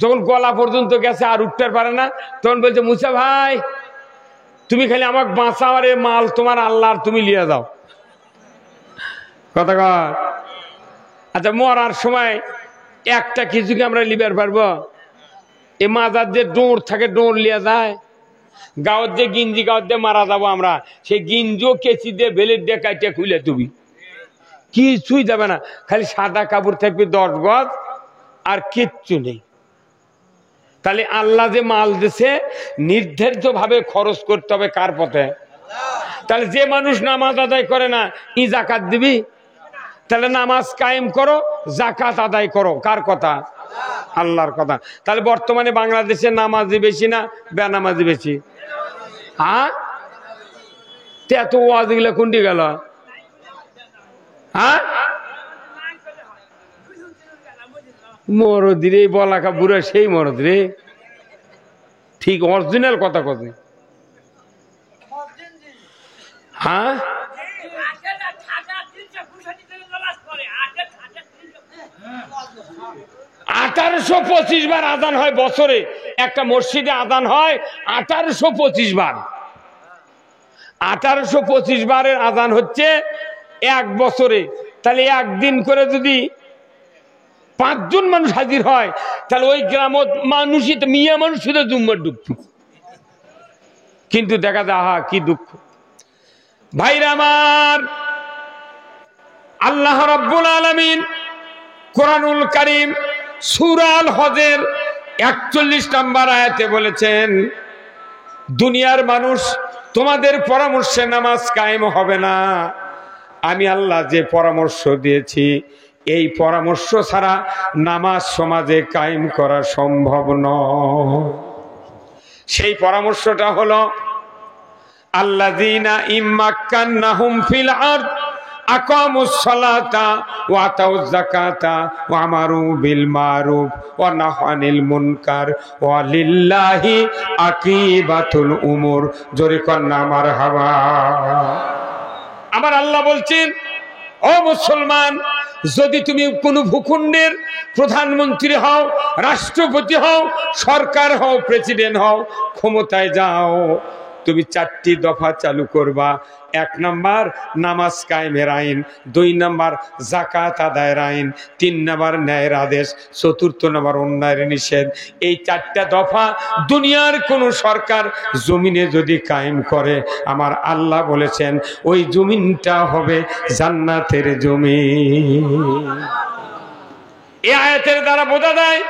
যখন গলা পর্যন্ত গেছে আর উঠতে পারে না, তখন বলছে, মুসা ভাই তুমি খালি আমাকে বাঁচাও, আর মাল তোমার আল্লাহর, তুমি লিয়ে যাও। কথা কর। আচ্ছা মরার সময় একটা কিছুকে আমরা লিবার পারবো? এ মাজার যে ডোর থাকে, ডোর লিয়া যায়। গাঁৱত যে গিঞ্জি গাঁৱত দিয়ে মারা যাবো আমরা, সেই গিঞ্জিও কেচি দিয়ে বেলেট দিয়ে কাটিয়ে খুলে তুমি কিছুই যাবে না, খালি সাদা কাপড় থাকবে ১০ গজ আর কিচ্ছু নেই। তাহলে আল্লাহ যে মাল দিছে নির্ধারিত ভাবে খরচ করতে হবে কার পথে? তাহলে যে মানুষ নামাজ আদায় করে না, ই জাকাত দিবি? তাহলে নামাজ কায়েম করো, জাকাত আদায় করো। কার কথা? আল্লাহর কথা। তাহলে বর্তমানে বাংলাদেশে নামাজি বেশি না বেনামাজি বেশি? হ্যাঁ, এত ওয়াজ গুলা কোনটি গেল? হ্যাঁ, মরদ রে, বলাকা বুড়া সেই মরদ রে, ঠিক অরিজিনাল কথা কথা। হ্যাঁ, ১৮২৫ বার আজান হয় বছরে। একটা মসজিদে আজান হয় ১৮২৫ বার। ১৮২৫ বারের আজান হচ্ছে এক বছরে। তাহলে একদিন করে যদি ৫ জন মানুষ হাজির হয়, তাহলে ওই গ্রামত মানুষই তো মিয়া মানুষ শুধু জুম্মার ডুবত। কিন্তু দেখা যায়, আহা কি দুঃখ। ভাইরা আমার, আল্লাহ রাব্বুল আলামিন কোরআনুল কারীম সূরা আল হজের ৪১ নম্বর আয়াতে বলেছেন, দুনিয়ার মানুষ তোমাদের পরামর্শে নামাজ কায়েম হবে না। আমি আল্লাহ যে পরামর্শ দিয়েছি এই পরামর্শ ছাড়া নামাজ সমাজে কায়েম করা সম্ভব নয়। সেই পরামর্শটা হলো আল্লাযীনা ইম্মাক্কান্নাহুম ফিল আরদ আকামুস সালাতা ওয়া আতাউয যাকাতা ওয়া আমারু বিল মারুফ ওয়া নাহাউ আনিল মুনকার ওয়া লিল্লাহি আকিবাতুল উমুর। জোরে কন্না মারহাবা। আমার আল্লাহ বলছেন, ও মুসলমান, যদি তুমি কোনো ভূখণ্ডের প্রধানমন্ত্রী হও, রাষ্ট্রপতি হও, সরকার হও, প্রেসিডেন্ট হও, ক্ষমতায় যাও, তুমি 4টি দফা চালু করবা। 1 নাম্বার নামাজ কায়েমের আইন, 2 নাম্বার যাকাত আদায়ের আইন, 3 নাম্বার ন্যায়ের আদেশ, 4th নাম্বার অন্যায়ের নিষেধ। এই 4টা দফা দুনিয়ার কোন সরকার জমিনে যদি কায়েম করে, আমার আল্লাহ বলেছেন ওই জমিনটা হবে জান্নাতের জমিন। এই আয়াতের দ্বারা বোঝা যায়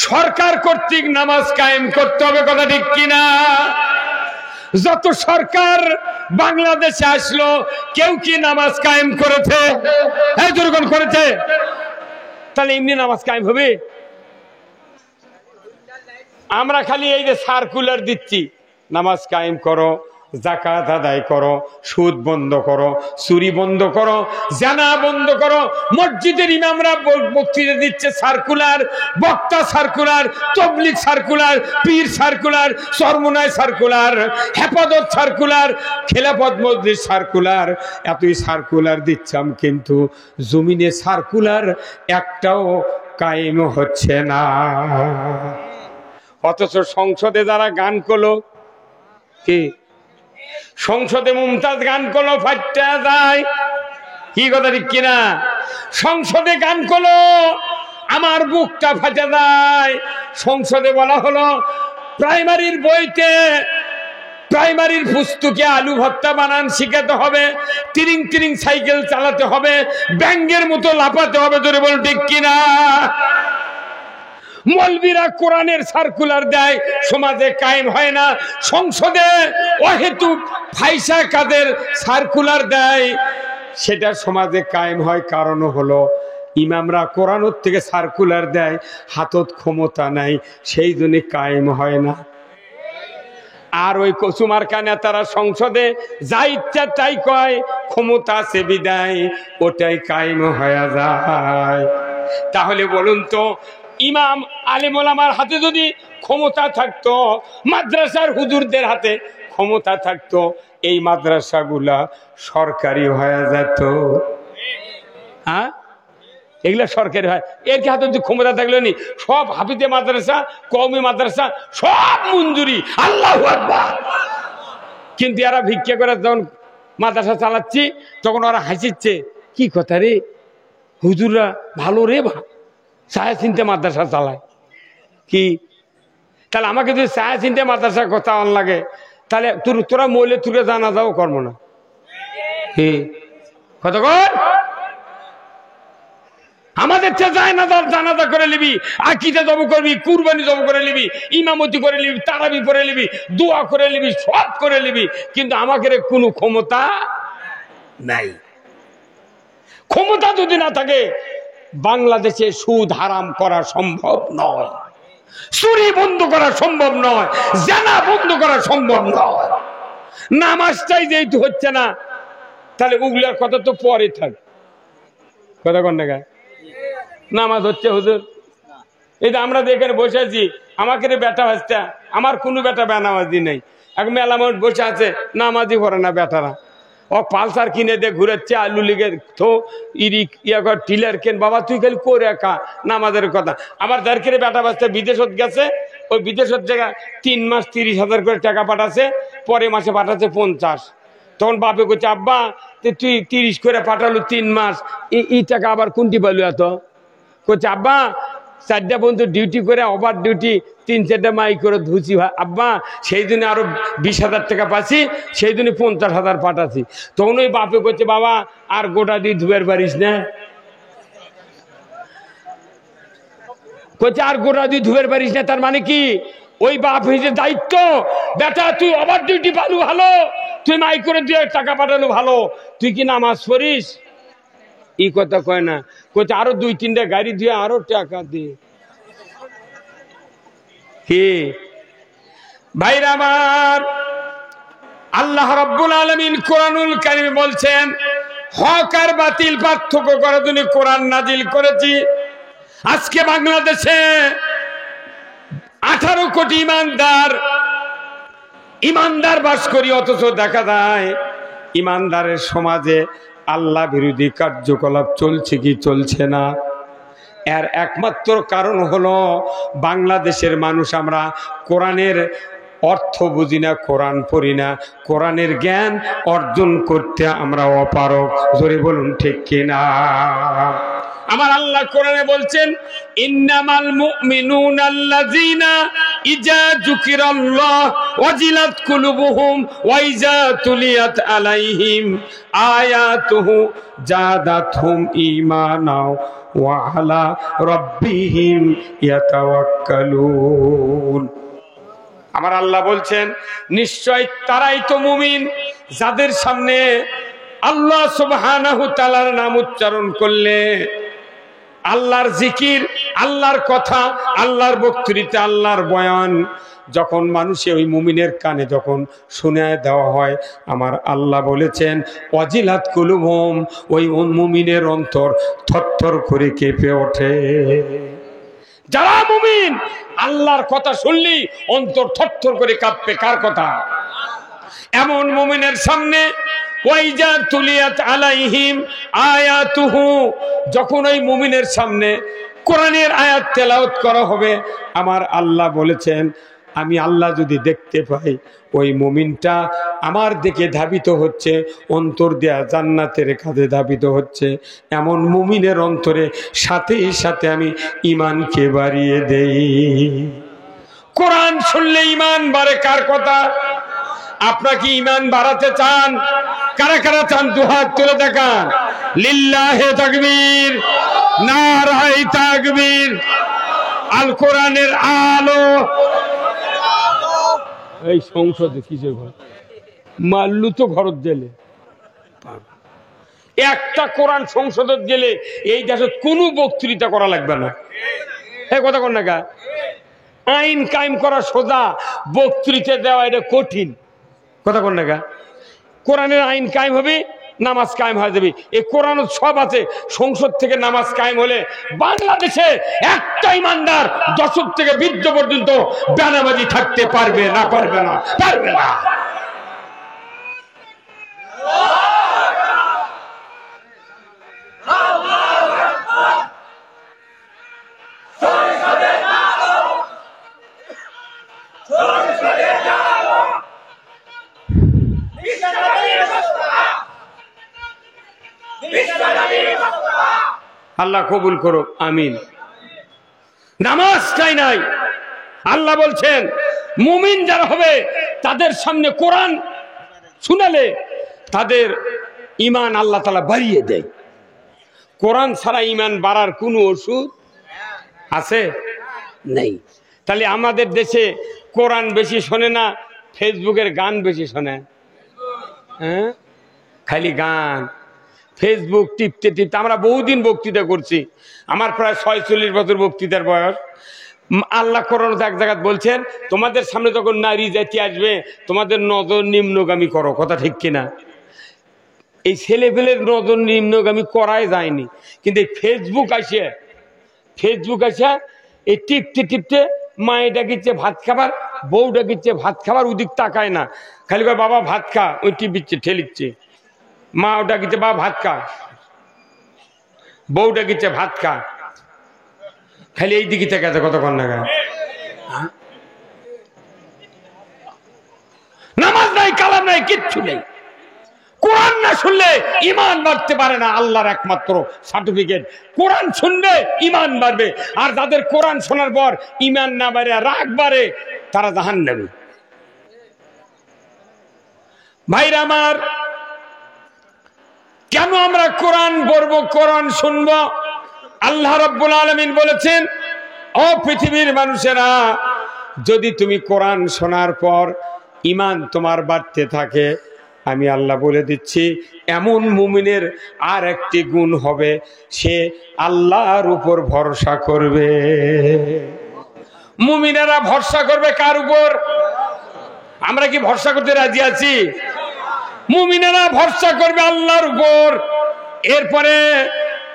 সরকার কর্তৃক নামাজ কায়েম করতে হবে। কথা ঠিক কিনা? যত সরকার বাংলাদেশে আসলো কেউ কি নামাজ কায়েম করেছে? দুর্গণ করেছে? তাহলে এমনি নামাজ কায়েম হবে? আমরা খালি এই যে সার্কুলার দিচ্ছি, নামাজ কায়েম করো, যাকাত আদায় করো, সুদ বন্ধ করো, চুরি বন্ধ করো, জানা বন্ধ করো। মসজিদের ইমামরা বক্তৃতা দিচ্ছে সার্কুলার, বক্তা সার্কুলার, তবলিগ সার্কুলার, পীর সার্কুলার, চরমোনাই সার্কুলার, হেফাজত সার্কুলার, খেলাফত মজলিস সার্কুলার। এতই সার্কুলার দিচ্ছাম, কিন্তু জমিনে সার্কুলার একটাও কায়েম হচ্ছে না। অথচ সংসদে যারা গান করলো, কি সংসদে মুমতাজ গান করলো ফাটটা যায়, কি কথা ঠিক কিনা? সংসদে গান করলো আমার বুকটা ফাটে যায়। সংসদে বলা হলো প্রাইমারির বইতে, প্রাইমারির পুস্তকে আলু ভর্তা বানান শিখাতে হবে, তিরিং তিরিং সাইকেল চালাতে হবে, ব্যাঙ্গের মতো লাফাতে হবে। জোরে বল ঠিক কিনা? মৌলবীরা কোরআনের সার্কুলার দেয়, সমাজে কায়েম হয় না। সংসদে অহেতুক ফাইসা কাদের সার্কুলার দেয়, সেটা সমাজে কায়েম হয়। কারণ হলো ইমামরা কোরআন থেকে সার্কুলার দেয়, হাতত ক্ষমতা নাই, সেই জন্য কায়েম হয় না। আর ওই কচুমার্কা নেতারা সংসদে যা ইচ্ছা তাই কয়, ক্ষমতা আছে বিদায় ওটাই কায়েম হয়ে যায়। তাহলে বলুন তো, ইমাম আলেম ওলামার হাতে যদি ক্ষমতা থাকতো, মাদ্রাসার হুজুরদের হাতে ক্ষমতা থাকতো, এই মাদ্রাসাগুলা সরকারি হয়ে যেত। হ্যাঁ, এগুলা সরকারি হয়। এর কি হাতে যদি ক্ষমতা থাকলো নি, সব হাফিজে মাদ্রাসা, কওমি মাদ্রাসা সব মঞ্জুরি, আল্লাহু আকবার। কিন্তু এরা ভিক্ষা করে যখন মাদ্রাসা চালাচ্ছি, তখন ওরা হাসিচ্ছে, কি কথা রে, হুজুররা ভালো রে, ছায়া চিনতে মাদ্রাসা চালায় কি? তাহলে আমাকে যদি ছায়া চিনতে মাদ্রাসা চালান লাগে, তাহলে তোরা মইলে তুলে জানা যাও কর্ম না, কি কথা কর? আমাদের জানাজা করে নিবি, আকিদা জব করবি, কুরবানি জব করে নিবি, ইমামতি করে নিবি, তারাবি করে নিবি, দোয়া করে নিবি, সব করে নিবি, কিন্তু আমাকে কোনো ক্ষমতা নাই। ক্ষমতা যদি না থাকে বাংলাদেশে সুদ হারাম করা সম্ভব নয়, চুরি বন্ধ করা সম্ভব নয়, জানা বন্ধ করা সম্ভব নয়। নামাজটাই যেহেতু হচ্ছে না, তাহলে ওগুলার কথা তো পরে থাক। কথা কন না, নামাজ হচ্ছে হুজুর, এই যে আমরা এখানে বসে আছি, আমাকে বেটা ভাজটা, আমার কোনো বেটা বেনামাজি নেই, এক মেলামত বসে আছে, নামাজি করে না বেটারা। ও পালসার কিনে দিয়ে ঘুরেছে, আলু লিগে তো ইরি ইয়া টিলার কেন, বাবা তুই খালি করে একা নামাজের কথা। আবার যার কেড়ে বেটা বাচ্চা বিদেশত গেছে, ওই বিদেশত জায়গা 3 মাস 30,000 করে টাকা পাঠাচ্ছে, পরে মাসে পাঠাচ্ছে 50। তখন বাপে করছে, আব্বা তুই 30 করে পাঠালো 3 মাস, এই টাকা আবার কোনটি পাইলো এত? করছে, আব্বা 4টা বন্ধু ডিউটি করে, ওভার ডিউটি 3-4টা মাই করে ধুচি আব্বা, সেই জন্য আরো 20,000 টাকা পাচ্ছি, সেই জন্য 50,000 পাঠাচ্ছি। তখন ওই বাপে করছে, বাবা আর গোটা দিয়ে ধুয়ের পারিস না? করছে আর গোটা দিয়ে ধুয়ের পারিস না, তার মানে কি ওই বাপ হয়েছে দায়িত্ব, বেটা তুই ওভার ডিউটি পালু ভালো, তুই মাই করে দিয়ে টাকা পাঠালো ভালো, তুই কি নামাজ পড়িস? এই কথা কয় না, কইতে আরো 2-3টা গাড়ি দিয়ে আরো টাকা দে। কি ভাইরা আমার, আল্লাহ রাব্বুল আলামিন কোরআনুল কারীমে বলছেন হক আর বাতিল পার্থক্য করার জন্য কোরআন নাজিল করেছি। আজকে বাংলাদেশে 18 কোটি ইমানদার বাস করি, অথচ দেখা যায় ইমানদারের সমাজে আল্লাহ বিরোধী কার্যকলাপ চলছে কি চলছে না। এর একমাত্র কারণ হলো বাংলাদেশের মানুষ আমরা কোরআনের অর্থ বুঝি না, কোরআন পড়ি না, কোরআনের জ্ঞান অর্জন করতে আমরা অপারগ। জোরে বলুন ঠিক কিনা? আমার আল্লাহ কোরআনে বলছেন ইন্নামাল মুমিনুনা আল্লাযীনা ইজা যুকিরাল্লাহ ওয়াজিলাত কুলুবুহুম ওয়া ইজা তুলিয়াত আলাইহিম আয়াতুহু জাদাতহুম ঈমানা ওয়া আলা রাব্বিহিম ইয়াতাওয়াক্কালুন। আমার আল্লাহ বলছেন নিশ্চয় তারাই তো মুমিন যাদের সামনে আল্লাহ সুবহানাহু তাআলার নাম উচ্চারণ করলে, আল্লাহর জিকির, আল্লাহর কথা, আল্লাহর বক্তৃতা, আল্লাহর বয়ান যখন মানুষে ওই মুমিনের কানে যখন শোনায় দেওয়া হয়, আমার আল্লাহ বলেছেন ওয়াজিলাত কুলুবুহুম, ওই মুমিনের অন্তর থরথর করে কেঁপে ওঠে। যারা মুমিন আল্লাহর কথা শুনলি অন্তর থরথর করে কাঁপবে। কার কথা? এমন মুমিনের সামনে ওয়াইজা তুলিয়াত আলাইহিম আয়াতুহু, যখন ওই মুমিনের সামনে কোরআনের আয়াত তেলাওয়াত করা হবে, আমার আল্লাহ বলেছেন আমি আল্লাহ যদি দেখতে পাই ওই মুমিনটা আমার দিকে ধাবিত হচ্ছে, অন্তর দেয়া জান্নাতের কাছে ধাবিত হচ্ছে, এমন মুমিনের অন্তরে সাথে সাথে আমি ঈমানকে বাড়িয়ে দেই। কোরআন শুনলে ঈমান বাড়ে। কার কথা? আপনারা কি ঈমান বাড়াতে চান? কারা কারা চান দুহাত তুলে দেখান। লিল্লাহে তাকবীর, নারায়ে তাকবীর। আল কোরআনের আলো। এই সংসদে কিসের ঘর মারলু তো ঘরত গেলে একটা কোরআন সংসদত গেলে এই দেশে কোনো বক্তৃতা করা লাগবে না। এই কথা কোন না, আইন কায়েম করা সোজা, বক্তৃতা দেওয়া এটা কঠিন। কথা কোন না, কোরআনের আইন কায়েম হবে, নামাজ কায়েম হয়ে যাবে। এই কোরআন সব আছে। সংসদ থেকে নামাজ কায়েম হলে বাংলাদেশে একটা ইমানদার দশক থেকে বৃদ্ধ পর্যন্ত বেনামাজি থাকতে পারবে না, পারবে না, পারবে না। আল্লাহ কবুল করো, আমিন। নামাজটাই নাই। আল্লাহ বলছেন মুমিন যারা হবে তাদের সামনে কোরআন শুনালে তাদের ঈমান আল্লাহ তাআলা বাড়িয়ে দেয়। কোরআন ছাড়া ঈমান বাড়ার কোনো ওষুধ আছে? নেই। তাহলে আমাদের দেশে কোরআন বেশি শোনে না, ফেসবুকের গান বেশি শোনে। হ্যাঁ, খালি গান, ফেসবুক টিপতে টিপতে। আমরা বহুদিন বক্তৃতা করছি, আমার প্রায় 46 বছর বক্তৃতার বয়স। আল্লাহ কোরআন এক জায়গায় বলছেন তোমাদের সামনে যখন নারী জাতি আসবে তোমাদের নজর নিম্নগামী করো। কথা ঠিক কিনা? এই ছেলেপেলের নজর নিম্নগামী করাই যায়নি, কিন্তু এই ফেসবুক আসে এই টিপতে টিপতে মায়ে ডাকিচ্ছে ভাত খাবার, বউ ডাকিচ্ছে ভাত খাবার, ওদিক তাকায় না, খালি বাবা ভাত খা, ওই টিপিচ্ছে ঠেলিচ্ছে। মা ডাকিচ্ছে বাবা ভাত খা, বউ ডাকিচ্ছে ভাত খা, খালি এই দিকে থেকে আছে। কতক্ষণ না নামাজ নাই, কালাম নাই, কিচ্ছু নেই। কোরআন না শুনলে ঈমান বাড়তে পারে না। আল্লাহর একমাত্র সার্টিফিকেট কোরআন শুনলে ঈমান বাড়বে, আর যাদের কোরআন শোনার পর ঈমান না বাড়ে, রাগ বাড়ে, তারা জাহান্নামী। ভাইরা আমার, কেন আমরা কোরআন পড়ব, কোরআন শুনব? আল্লাহ রাব্বুল আলামিন বলেছেন ও পৃথিবীর মানুষেরা, যদি তুমি কোরআন শোনার পর ঈমান তোমার বাড়তে থাকে, আমি আল্লাহ বলে দিচ্ছি এমন মুমিনের আর একটি গুণ হবে, সে আল্লাহর উপর ভরসা করবে। মুমিনেরা ভরসা করবে কার উপর? আমরা কি ভরসা করতে রাজি আছি? মুমিনেরা ভরসা করবে আল্লাহর উপর। এরপরে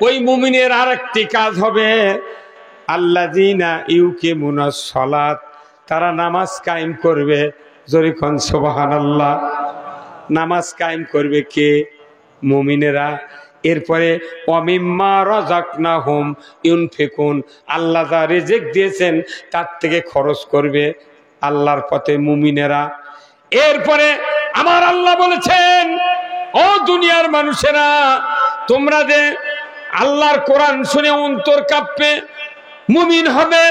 ওই মুমিনের আর একটি কাজ হবে, আল্লাযীনা ইউকিমুনাস সালাত, তারা নামাজ কায়েম করবে। জোরে কোন সুবহানাল্লাহ। নামাজ কায়েম করবে কে? মুমিনেরা। এরপরে ওয়ামিম্মা রাযাকনাহুম ইউনফিকুন, আল্লাহ যা রিজিক দিয়েছেন তার থেকে খরচ করবে আল্লাহর পথে মুমিনেরা। এরপরে আমার আল্লাহ বলেছেন, ও দুনিয়ার মানুষেরা, তোমরা যে আল্লাহর কোরআন শুনে অন্তর কাঁপবে, মুমিন হবে,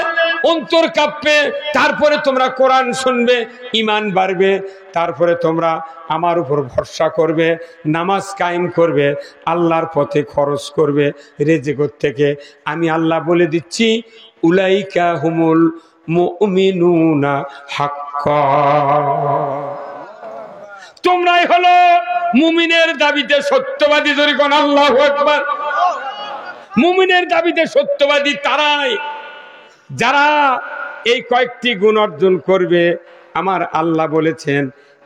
অন্তর কাঁপবে, তারপরে তোমরা কোরআন শুনবে, ঈমান বাড়বে, তারপরে তোমরা আমার উপর ভরসা করবে, নামাজ কায়েম করবে, আল্লাহর পথে খরচ করবে রিজিক থেকে। আমি আল্লাহ বলে দিচ্ছি, উলাইকা হুমুল মুমিনুনা হাক্কা, তোমরাই হলো মুমিনের দাবিতে সত্যবাদী। জোরে কোন আল্লাহু আকবার। মুমিনের দাবিতে সত্যবাদী তারাই যারা এই কয়েকটি গুণ অর্জন করবে। আমার আল্লাহ বলেছেন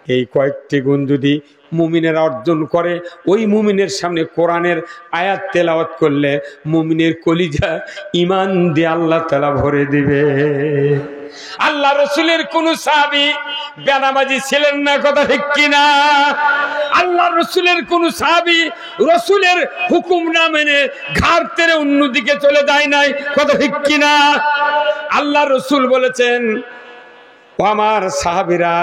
এই কয়েকটি গুণ যদি মুমিনেরা অর্জন করে, ওই মুমিনের সামনে কোরআনের আয়াত তেলাওয়াত করলে মুমিনের কলিজা ঈমান দিয়ে আল্লাহ তাআলা ভরে দিবে। আল্লাহ রসুলের কোন সাহাবী বেনামাজি ছিলেন না, কথা ঠিক কিনা? আল্লাহ রসুলের কোন সাহাবী রসুলের হুকুম না মেনে ঘাড় তেড়ে অন্যদিকে চলে যায় নাই, কথা ঠিক কিনা? আল্লাহ রসুল বলেছেন, ও আমার সাহাবীরা,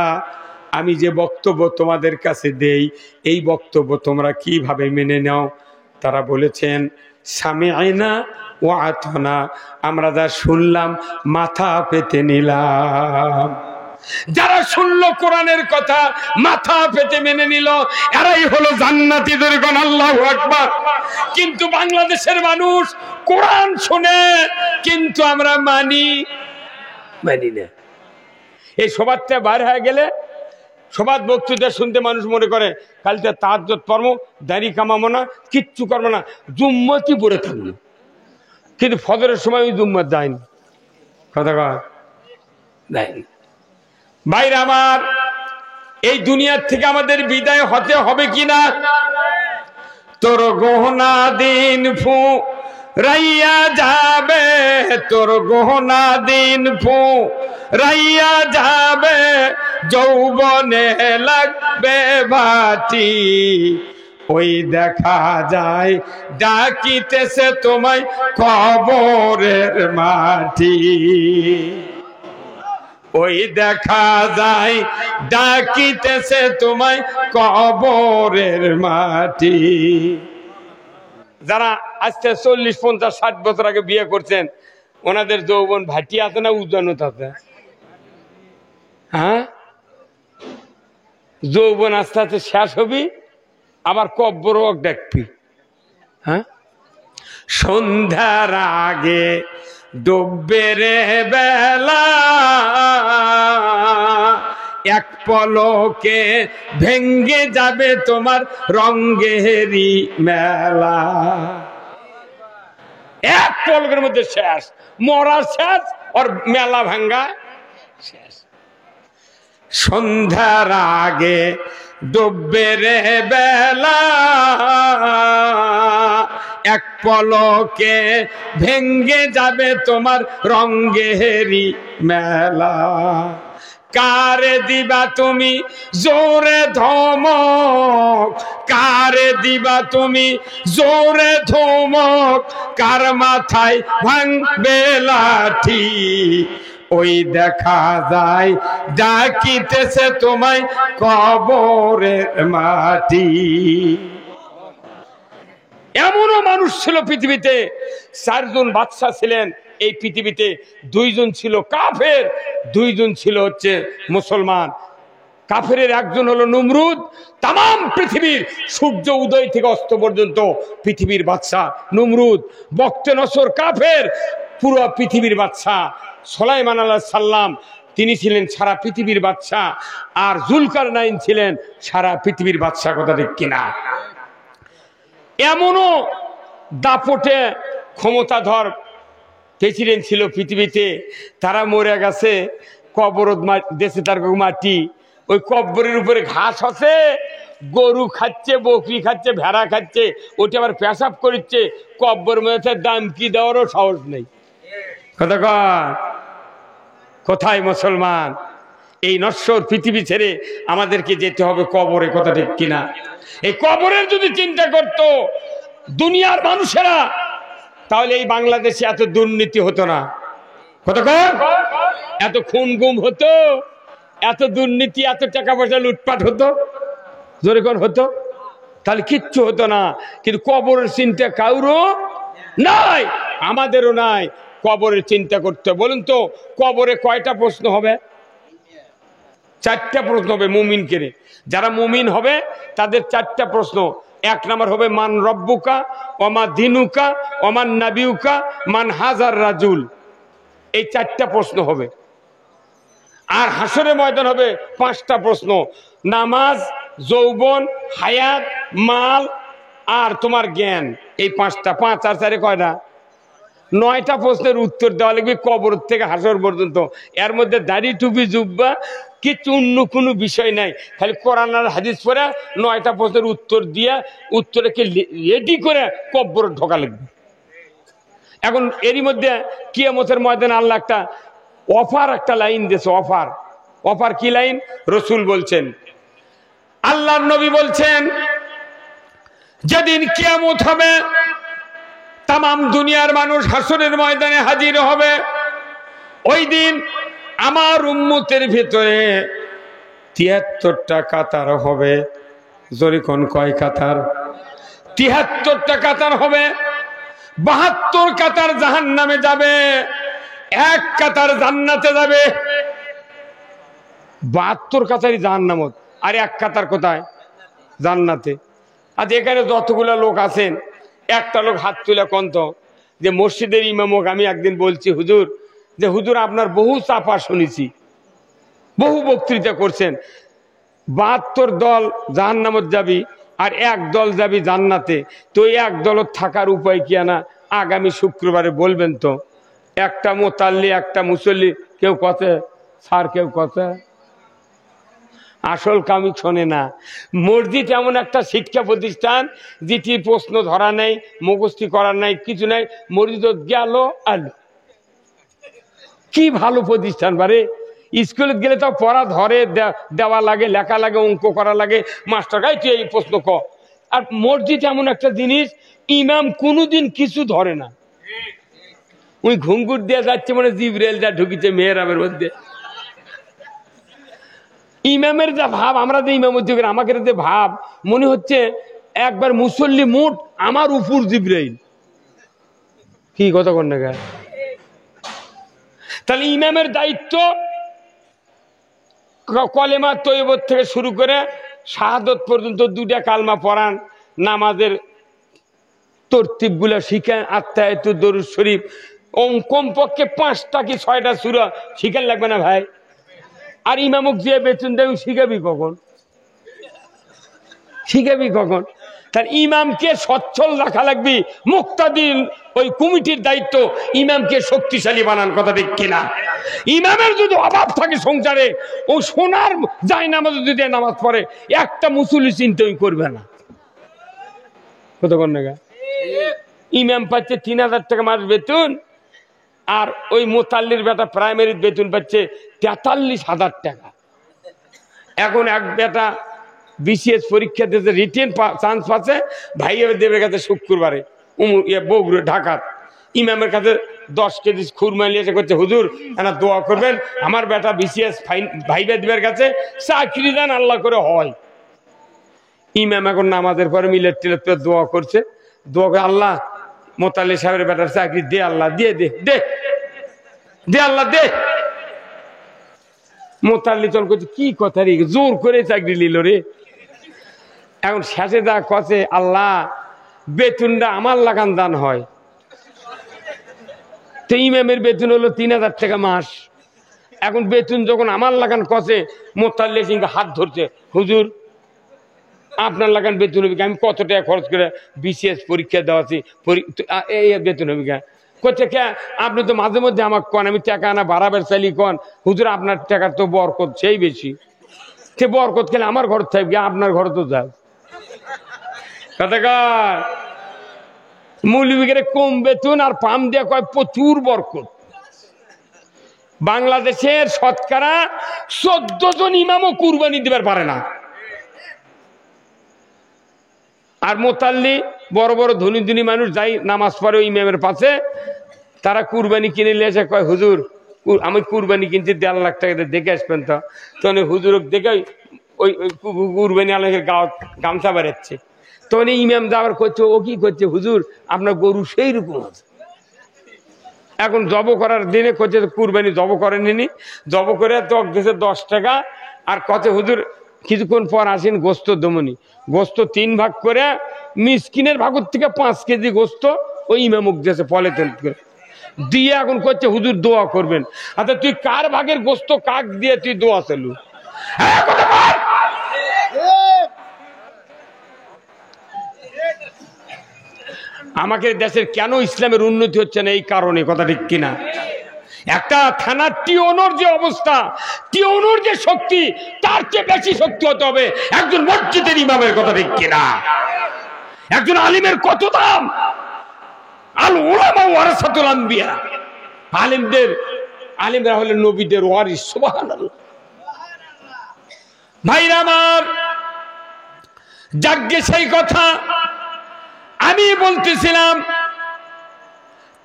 আমি যে বক্তব্য তোমাদের কাছে দেই এই বক্তব্য তোমরা কিভাবে মেনে নাও? তারা বলেছেন, সামিআনা ওয়া আতানা, আমরা যা শুনলাম মাথা পেতে নিলাম। যারা শুনলো কোরআনের কথা, মাথা পেতে মেনে নিল, এরাই হলো জান্নাতি। দরুদ আল্লাহু আকবার। কিন্তু বাংলাদেশের মানুষ কোরআন শুনে, কিন্তু আমরা মানি না। এই সবারটা বার হয়ে গেলে, সবার বক্তৃতা শুনতে মানুষ মনে করে কালকে তাহাজ্জুদ পড়বো, দাড়ি কামাবো না, কিচ্ছু করবো না, জুম্মতি পড়ে থাকবো। কিন্তু ফজরের সময় ওই জুম্মত যায়নি, কথা যায়নি। ভাইরা আমার, এই দুনিয়ার থেকে আমাদের বিদায় হতে হবে কিনা? তোর গহনা দিন ফু রাইয়া যাবে, তোর গহনা দিন ফু রাইয়া যাবে, যৌবনে লাগবে ভাটি, ওই দেখা যায় ডাকিতেছে তোমায় কবরের মাটি, ওই দেখা যায় ডাকিতেছে তোমায় কবরের মাটি। যারা আজকে 40, 50, 60 বছর আগে বিয়ে করছেন, ওনাদের যৌবন ভাটি আছে না উজানত আছে? হ্যাঁ, যৌবন আস্তে আস্তে শেষ হবি, আবার কব্বরও দেখবি। হ্যাঁ, সন্ধ্যার আগে ডুববে রে বেলা, এক পলকে ভেঙ্গে যাবে তোমার রঙ্গেরি মেলা। এক পলকের মধ্যে শেষ, মরা শেষ, আর মেলা ভাঙ্গা শেষ। সন্ধ্যার আগে ডুববে রে বেলা, এক পলকে ভেঙ্গে যাবে তোমার রঙ্গেরি মেলা। কারে দিবা তুমি জোরে ধমক, কারে দিবা তুমি জোরে ধমক, কার মাথায় ভাঙবে লাঠি, ওই দেখা যায় ডাকিতেছে তোমায় কবরের মাটি। এমনও মানুষ ছিল পৃথিবীতে, 4 জন বাদশা ছিলেন এই পৃথিবীতে, 2 জন ছিল কাফের, 2 জন ছিল হচ্ছে মুসলমান। কাফেরের একজন হলো নমরুদ, তাম পৃথিবীর সূর্য উদয় থেকে অস্ত পর্যন্ত পৃথিবীর বাদশা নমরুদ। বক্তে নসর কাফের, পুরো পৃথিবীর বাদশা। সুলাইমান আলাইহিস সালাম তিনি ছিলেন সারা পৃথিবীর বাদশা, আর জুলকারনাইন ছিলেন সারা পৃথিবীর বাদশা। কথা ঠিক কিনা? এমনও দাপটে ক্ষমতাধর প্রেসিডেন্ট ছিল পৃথিবীতে, তারা মরে গেছে, কবর দেশে তার মাটি, ওই কবরের উপরে ঘাস আছে, গরু খাচ্ছে, বকরি খাচ্ছে, ভেড়া খাচ্ছে, ওটা আবার পেশাব করছে, কব্বর মধ্যে দাম কি দেওয়ারও সাহস নেই। কথা কোথায় মুসলমান? এই নশ্বর পৃথিবী ছেড়ে আমাদেরকে যেতে হবে কবরে। কথা ঠিক কিনা? এই কবরের যদি চিন্তা করত দুনিয়ার মানুষেরা, তাহলে এই বাংলাদেশে এত দুর্নীতি হতো না। কথা এত খুন গুম হতো, এত দুর্নীতি, এত টাকা পয়সা লুটপাট হতো, জোরে কোন হতো? তাহলে কিচ্ছু হতো না। কিন্তু কবরের চিন্তা কারো নাই, আমাদেরও নাই। কবরের চিন্তা করতে বলুন তো, কবরে কয়টা প্রশ্ন হবে? 4টা প্রশ্ন হবে মুমিনকে। যারা মুমিন হবে তাদের 4টা প্রশ্ন। 1 নম্বর হবে মান রব্বুকা ওমা দিনুকা ওমান নাবিউকা মান হাজার রাজুল। এই 4টা প্রশ্ন হবে। আর হাসরের ময়দান হবে 5টা প্রশ্ন। নামাজ, যৌবন, হায়াত, মাল আর তোমার জ্ঞান। এই 5টা। 5 আর 4 কয়টা? 9টা প্রশ্নের উত্তর দেওয়া লাগবে কবর থেকে হাসর পর্যন্ত। এর মধ্যে দাড়ি টুপি জুব্বা কিছু অন্য কোনো বিষয় নাই, খালি কোরআন আর হাদিস পড়ে 9টা প্রশ্নের উত্তর দিয়া উত্তরকে রেডি করে কবর ঢোকা লাগবে। এখন এরই মধ্যে কিয়ামতের ময়দানে আল্লাহ একটা অফার, একটা লাইন দিয়েছে। অফার কি লাইন? রসুল বলছেন, আল্লাহর নবী বলছেন, যেদিন কিয়ামত হবে তাম দুনিয়ার মানুষ হাসরের ময়দানে হাজির হবে। ওই দিন আমার উম্মতের ভিতরে 73টা কাতার হবে। জোরে কোন কয় কাতার? 73টা কাতার হবে। 72 কাতার জাহান্নামে যাবে, 1 কাতার জান্নাতে যাবে। 72 কাতারই জাহান্নামত, আর 1 কাতার কোথায়? জান্নাতে। আজ এখানে যতগুলো লোক আছেন, একটা লোক হাত তুলে কন্ত যে মসজিদের ইমামক আমি একদিন বলছি, হুজুর, যে হুজুর আপনার বহু চাপা শুনেছি, বহু বক্তৃতা করছেন, 72 দল জাহান্নামত যাবি আর 1 দল যাবি জান্নাতে, তো 1 দলত থাকার উপায় কি না আগামী শুক্রবারে বলবেন তো? একটা মোতাল্লি, একটা মুসল্লি, কেউ কথা স্যার, কেউ কথা আসল কামি শোনে না। মসজিদ এমন একটা শিক্ষা প্রতিষ্ঠান যেটির প্রশ্ন ধরা নেই, মুখস্থি করার নাই, কিছু নাই। মসজিদ গেল আলো, কি ভালো প্রতিষ্ঠান বারে। স্কুলে গেলে তো পড়া ধরে, দেওয়া লাগে, লেখা লাগে, অঙ্ক করা লাগে, মাস্টার গাই তুই এই প্রশ্ন ক। আর মসজিদ এমন একটা জিনিস, ইমাম কোনোদিন কিছু ধরে না। ওই ঘুঙ্গুর দিয়ে যাচ্ছে, মানে জিবরাইল যা ঢুকিছে মেহরাবের মধ্যে। ইমামের যা ভাব, আমরা যে ইমাম উদ্যোগের আমাকে যে ভাব মনে হচ্ছে একবার মুসল্লি মুঠ আমার উপর জিবরাইল। কি কথা কন না? তাহলে ইমামের দায়িত্ব কলেমা তৈয়বত থেকে শুরু করে শাহাদত পর্যন্ত 2টা কালমা পড়ান, নামাজের তরতিবগুলা শিখেন, আত্মায়াতুদ দরুদ শরীফ, কমপক্ষে 5টা কি 6টা সূরা শিখেন লাগবে না ভাই? আর ইমামক যে বেতন দেবে শিখাবি কখন? তার ইমামকে সচ্ছল রাখা লাগবে। মুক্তাদিন ওই কমিটির দায়িত্ব ইমামকে শক্তিশালী বানান। কথা ঠিক কিনা? ইমামের যদি অভাব থাকে সংসারে, ও সোনার জায়নামাজ যদি নামাজ পড়ে, একটা মুসল্লি চিন্তাই করবে না। কতক্ষণ না ইমাম পাচ্ছে 3000 টাকা মাস বেতন, আর ওই মোতাল্লির বেটা প্রাইমারি বেতন পাচ্ছে 43,000 টাকা। এখন এক বেটা বিসিএস পরীক্ষা দিতে রিটেন চান্স পাচ্ছে, ভাই দেবের কাছে শুক্রবারে বগুড়া ঢাকার ইমামের কাছে 10 কেজি খুরমা নিয়ে করছে, হুজুর এনা দোয়া করবেন, আমার বেটা বিসিএস ভাইবা দেবের কাছে চাকরি দেন আল্লাহ করে হয়। ইমাম এখন নামাজের পরে মিলেট টিলেট দোয়া করছে, দোয়া করে, আল্লাহ মোতাল্লি সাহেবের বেটার চাকরি দে, আল্লাহ দিয়ে দে, দে দে আল্লাহ দে। মোতাল্লি চল করছে, কি কথা রে, জোর করে চাকরি নিল রে। এখন শেষে যা কছে, আল্লাহ বেতনটা আমার লাগান দান হয়। তো ইমামের বেতন হলো 3000 টাকা মাস, এখন বেতন যখন আমার লাগান কষে মোতাল্লে সিংকে হাত ধরছে, হুজুর আপনার লাগান বেতন হবে, আমি কত টাকা খরচ করে বিসিএস পরীক্ষা দেওয়াছি, এই বেতন হবে কে? করছে কে? আপনি তো মাঝে মধ্যে আমাকে কন আমি টাকা আনা বাড়াবার চাইলি কন, হুজুর আপনার টাকার তো বরকত সেই বেশি, সে বরকত খেলে আমার ঘর থাকবে, আপনার ঘরে তো যাও। কথাকার মৌলবীদের কম বেতন আর পাম দিয়ে কয় প্রচুর বরকত। বাংলাদেশের শতকরা 14 জন ইমামও কুরবানি দিবার পারে না। আর মোতাল্লি বড় বড় ধনী ধনী মানুষ যাই নামাজ পড়ে ওই ইমামের পাশে, তারা কুরবানি কিনে নিয়ে এসে কয় হুজুর আমি কুরবানি কিনছি 1.5 লাখ টাকা দেখে আসবেন তো। তখন হুজুর দেখে ওই কুরবানি আলাহের গামছা বেড়াচ্ছে, তখন ইমাম যাওয়ার করছে, ও কি করছে হুজুর আপনার গরু সেই রকম আছে। এখন জব করার দিনে করছে কুরবানি জব করেনি, জব করে তো দিয়েছে 10 টাকা, আর কত হুজুর কিছুক্ষণ পর আসেন গোস্ত দমনি, গোস্ত 3 ভাগ করে মিসকিনের ভাগের থেকে 5 কেজি গোস্ত ওই ইমামুক দিয়েছে পলিথিন করে দিয়ে, এখন করছে হুজুর দোয়া করবেন। আচ্ছা তুই কার ভাগের গোস্ত কাক দিয়ে তুই দোয়া চালু? আমাকে দেশের কেন ইসলামের উন্নতি হচ্ছে না এই কারণে, কথা ঠিক কিনা? একটা থানার টিওনোর যে অবস্থা, টিওনোর যে শক্তি, তার চেয়ে বেশি শক্তি হতে হবে একজন মসজিদের ইমামের, কথা ঠিক কিনা? একজন আলিমের কত দাম? আল উলামা ওয়ারাসাতুল আম্বিয়া, আলিমরা হলেন নবীদের ওয়ারিস। সুবহানাল্লাহ। ভাইরা আমার, যাজ্ঞে সেই কথা আমি বলতেছিলাম,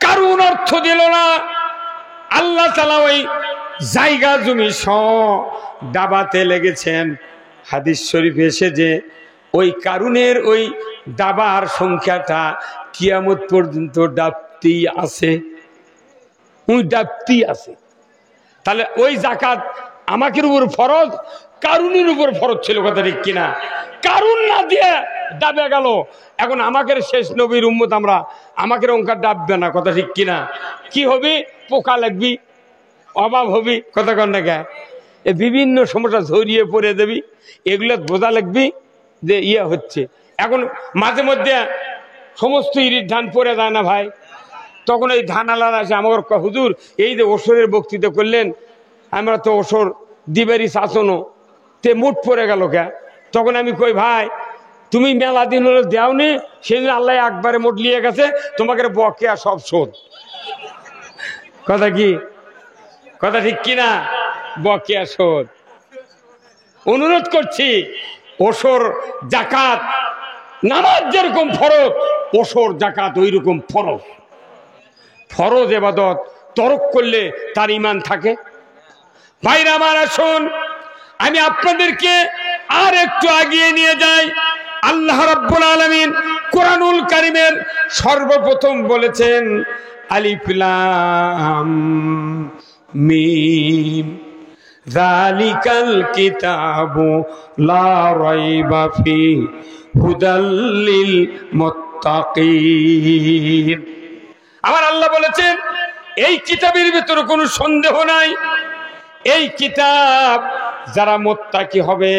কারণ অর্থ দিল না, আল্লাহ তাআলা ওই জায়গা জমি দাবাতে লেগেছেন। হাদিস শরীফে এসে যে ওই কারুনের ওই দাবার সংখ্যাটা কিয়ামত পর্যন্ত ডাবতেই আছে, ওই ডাবতেই আছে। তাহলে ওই জাকাত আমাদের উপর ফরজ, কারুনের উপর ফরজ ছিল, কথা ঠিক কিনা? কারুন না দিয়ে ডাবে গেল, এখন আমাদের শেষ নবীর উম্মত আমরা, আমাদের অঙ্কার ডাববে না, কথা ঠিক কিনা? কি হবে? পোকা লাগবি, অভাব হবি, কথা কন না কে? বিভিন্ন সমস্যা ঝরিয়ে পড়ে দেবি, এগুলো বোঝা লাগবি যে ইয়ে হচ্ছে। এখন মাঝে মধ্যে সমস্ত ইরির ধান পড়ে যায় না ভাই, তখন এই ধান আলাদা আসে আমার হুজুর এই যে ওসরের বক্তৃতা করলেন, আমরা তো ওসর দিবেরই শাসনও তে মুঠ পড়ে গেল কে? তখন আমি কই ভাই তুমি মেলা দিন হলো দেওনি, সেদিন আল্লাহ একবারে মোট লিয়ে গেছে, তোমাকে বকেয়া সব শোধ। কথা কি? কথা ঠিক কিনা? বকেয়া শোধ। অনুরোধ করছি, ওসর জাকাত নামাজ যেরকম ফরজ, ওসর জাকাত ওই রকম ফরজ। ফরজ ইবাদত তরক করলে তার ঈমান থাকে। ভাইরা আমার আসুন, আমি আপনাদেরকে আর একটু এগিয়ে নিয়ে যাই। আল্লাহ রাব্বুল আলামিন কোরআনুল কারীমের সর্বপ্রথম বলেছেন আলিফ লাম মিম যালিকাল কিতাবু লা রাইবা ফিহি হুদাল লিল মুত্তাকিন। আমার আল্লাহ বলেছেন এই কিতাবের ভিতরে কোনো সন্দেহ নাই, এই কিতাব যারা মুত্তাকি হবে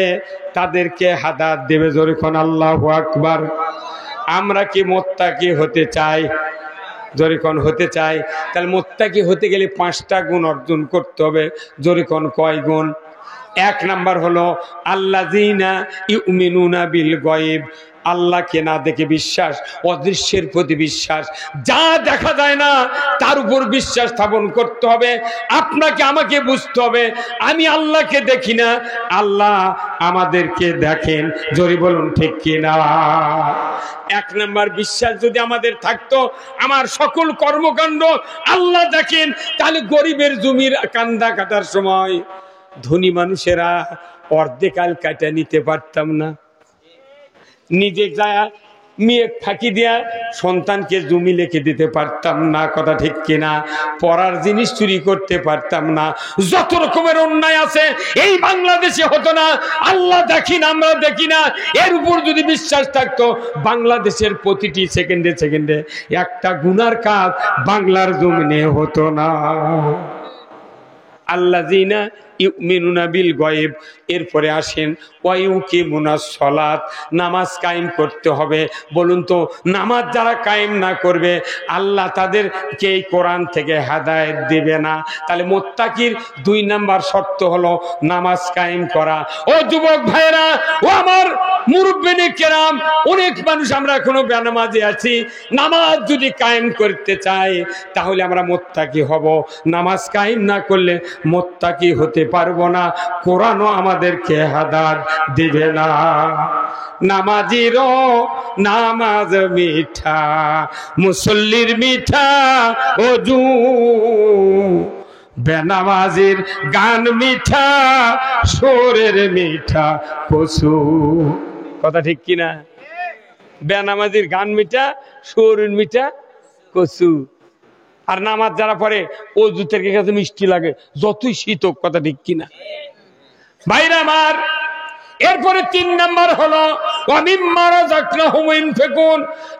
তাদেরকে হাদায়াত দেবে। জোরে কোন আল্লাহু আকবার। আমরা কি মুত্তাকি হতে চাই? জোরে কোন হতে চাই? তাহলে মুত্তাকি হতে গেলে 5টা গুণ অর্জন করতে হবে। জোরে কোন কয় গুণ? 1 নাম্বার হলো আল্লাযীনা ইউমিনুনা বিল গায়ব, আল্লাহকে না দেখে বিশ্বাস, অদৃশ্যের প্রতি বিশ্বাস, যা দেখা যায় না তার উপর বিশ্বাস স্থাপন করতে হবে। আপনাকে আমাকে বুঝতে হবে আমি আল্লাহকে দেখি না, আল্লাহ আমাদেরকে দেখেন। জোরে বলুন ঠিক কিনা? 1 নাম্বার বিশ্বাস যদি আমাদের থাকতো আমার সকল কর্মকাণ্ড আল্লাহ দেখেন, তাহলে গরিবের জমির কান্দা কাটার সময় ধনী মানুষেরা অর্ধেকাল কাটা নিতে পারতাম না। নিজে যায় মেয়ে ফাঁকি দিয়া সন্তানকে জমি লিখে দিতে পারতাম না, কথা ঠিক কিনা? পড়ার জিনিস চুরি করতে পারতাম না। যত রকমের অন্যায় আছে এই বাংলাদেশে হতো না। আল্লাহ দেখি না, আমরা দেখি না, এর উপর যদি বিশ্বাস থাকতো বাংলাদেশের প্রতিটি সেকেন্ডে সেকেন্ডে একটা গুনার কাজ বাংলার জমিনে হতো না। আল্লাযীনা ইউমিনুনা বিল গায়ব। এরপরে আসেন ওয়ায়ুকিমুনাস সালাত, নামাজ কায়েম করতে হবে। বলুন তো, নামাজ যারা কায়েম না করবে আল্লাহ তাদেরকে এই কোরআন থেকে হেদায়েত দিবে না। তাহলে মুত্তাকির 2 নাম্বার শর্ত হলো নামাজ কায়েম করা। ও যুবক ভাইরা, ও আমার মুরব্বিনে কেরাম, অনেক মানুষ আমরা এখনো বেনামাজি আছি। নামাজ যদি কায়েম করতে চাই তাহলে আমরা মুত্তাকি হব। নামাজ কায়েম না করলে মুত্তাকি হতে পারবো না, কোরআনও আমাদেরকে হেদায়েত দিবে না। নামাজিরও নামাজ মিঠা, মুসল্লির মিঠা ওযু, বেনামাজির গান মিঠা, সুরের মিঠা কসু। কথা ঠিক কিনা? বেনামাজির গান মিঠা, সুরের মিঠা কসু। আর নামাজ যারা পড়ে অজু থেকে কাছে মিষ্টি লাগে, যতই শীত হোক। কথা ঠিক কিনা ভাইরা আমার? এরপরে 3 নাম্বার হলো ওয়ামিম্মা রাযাকনাহুম ইনফিকুন।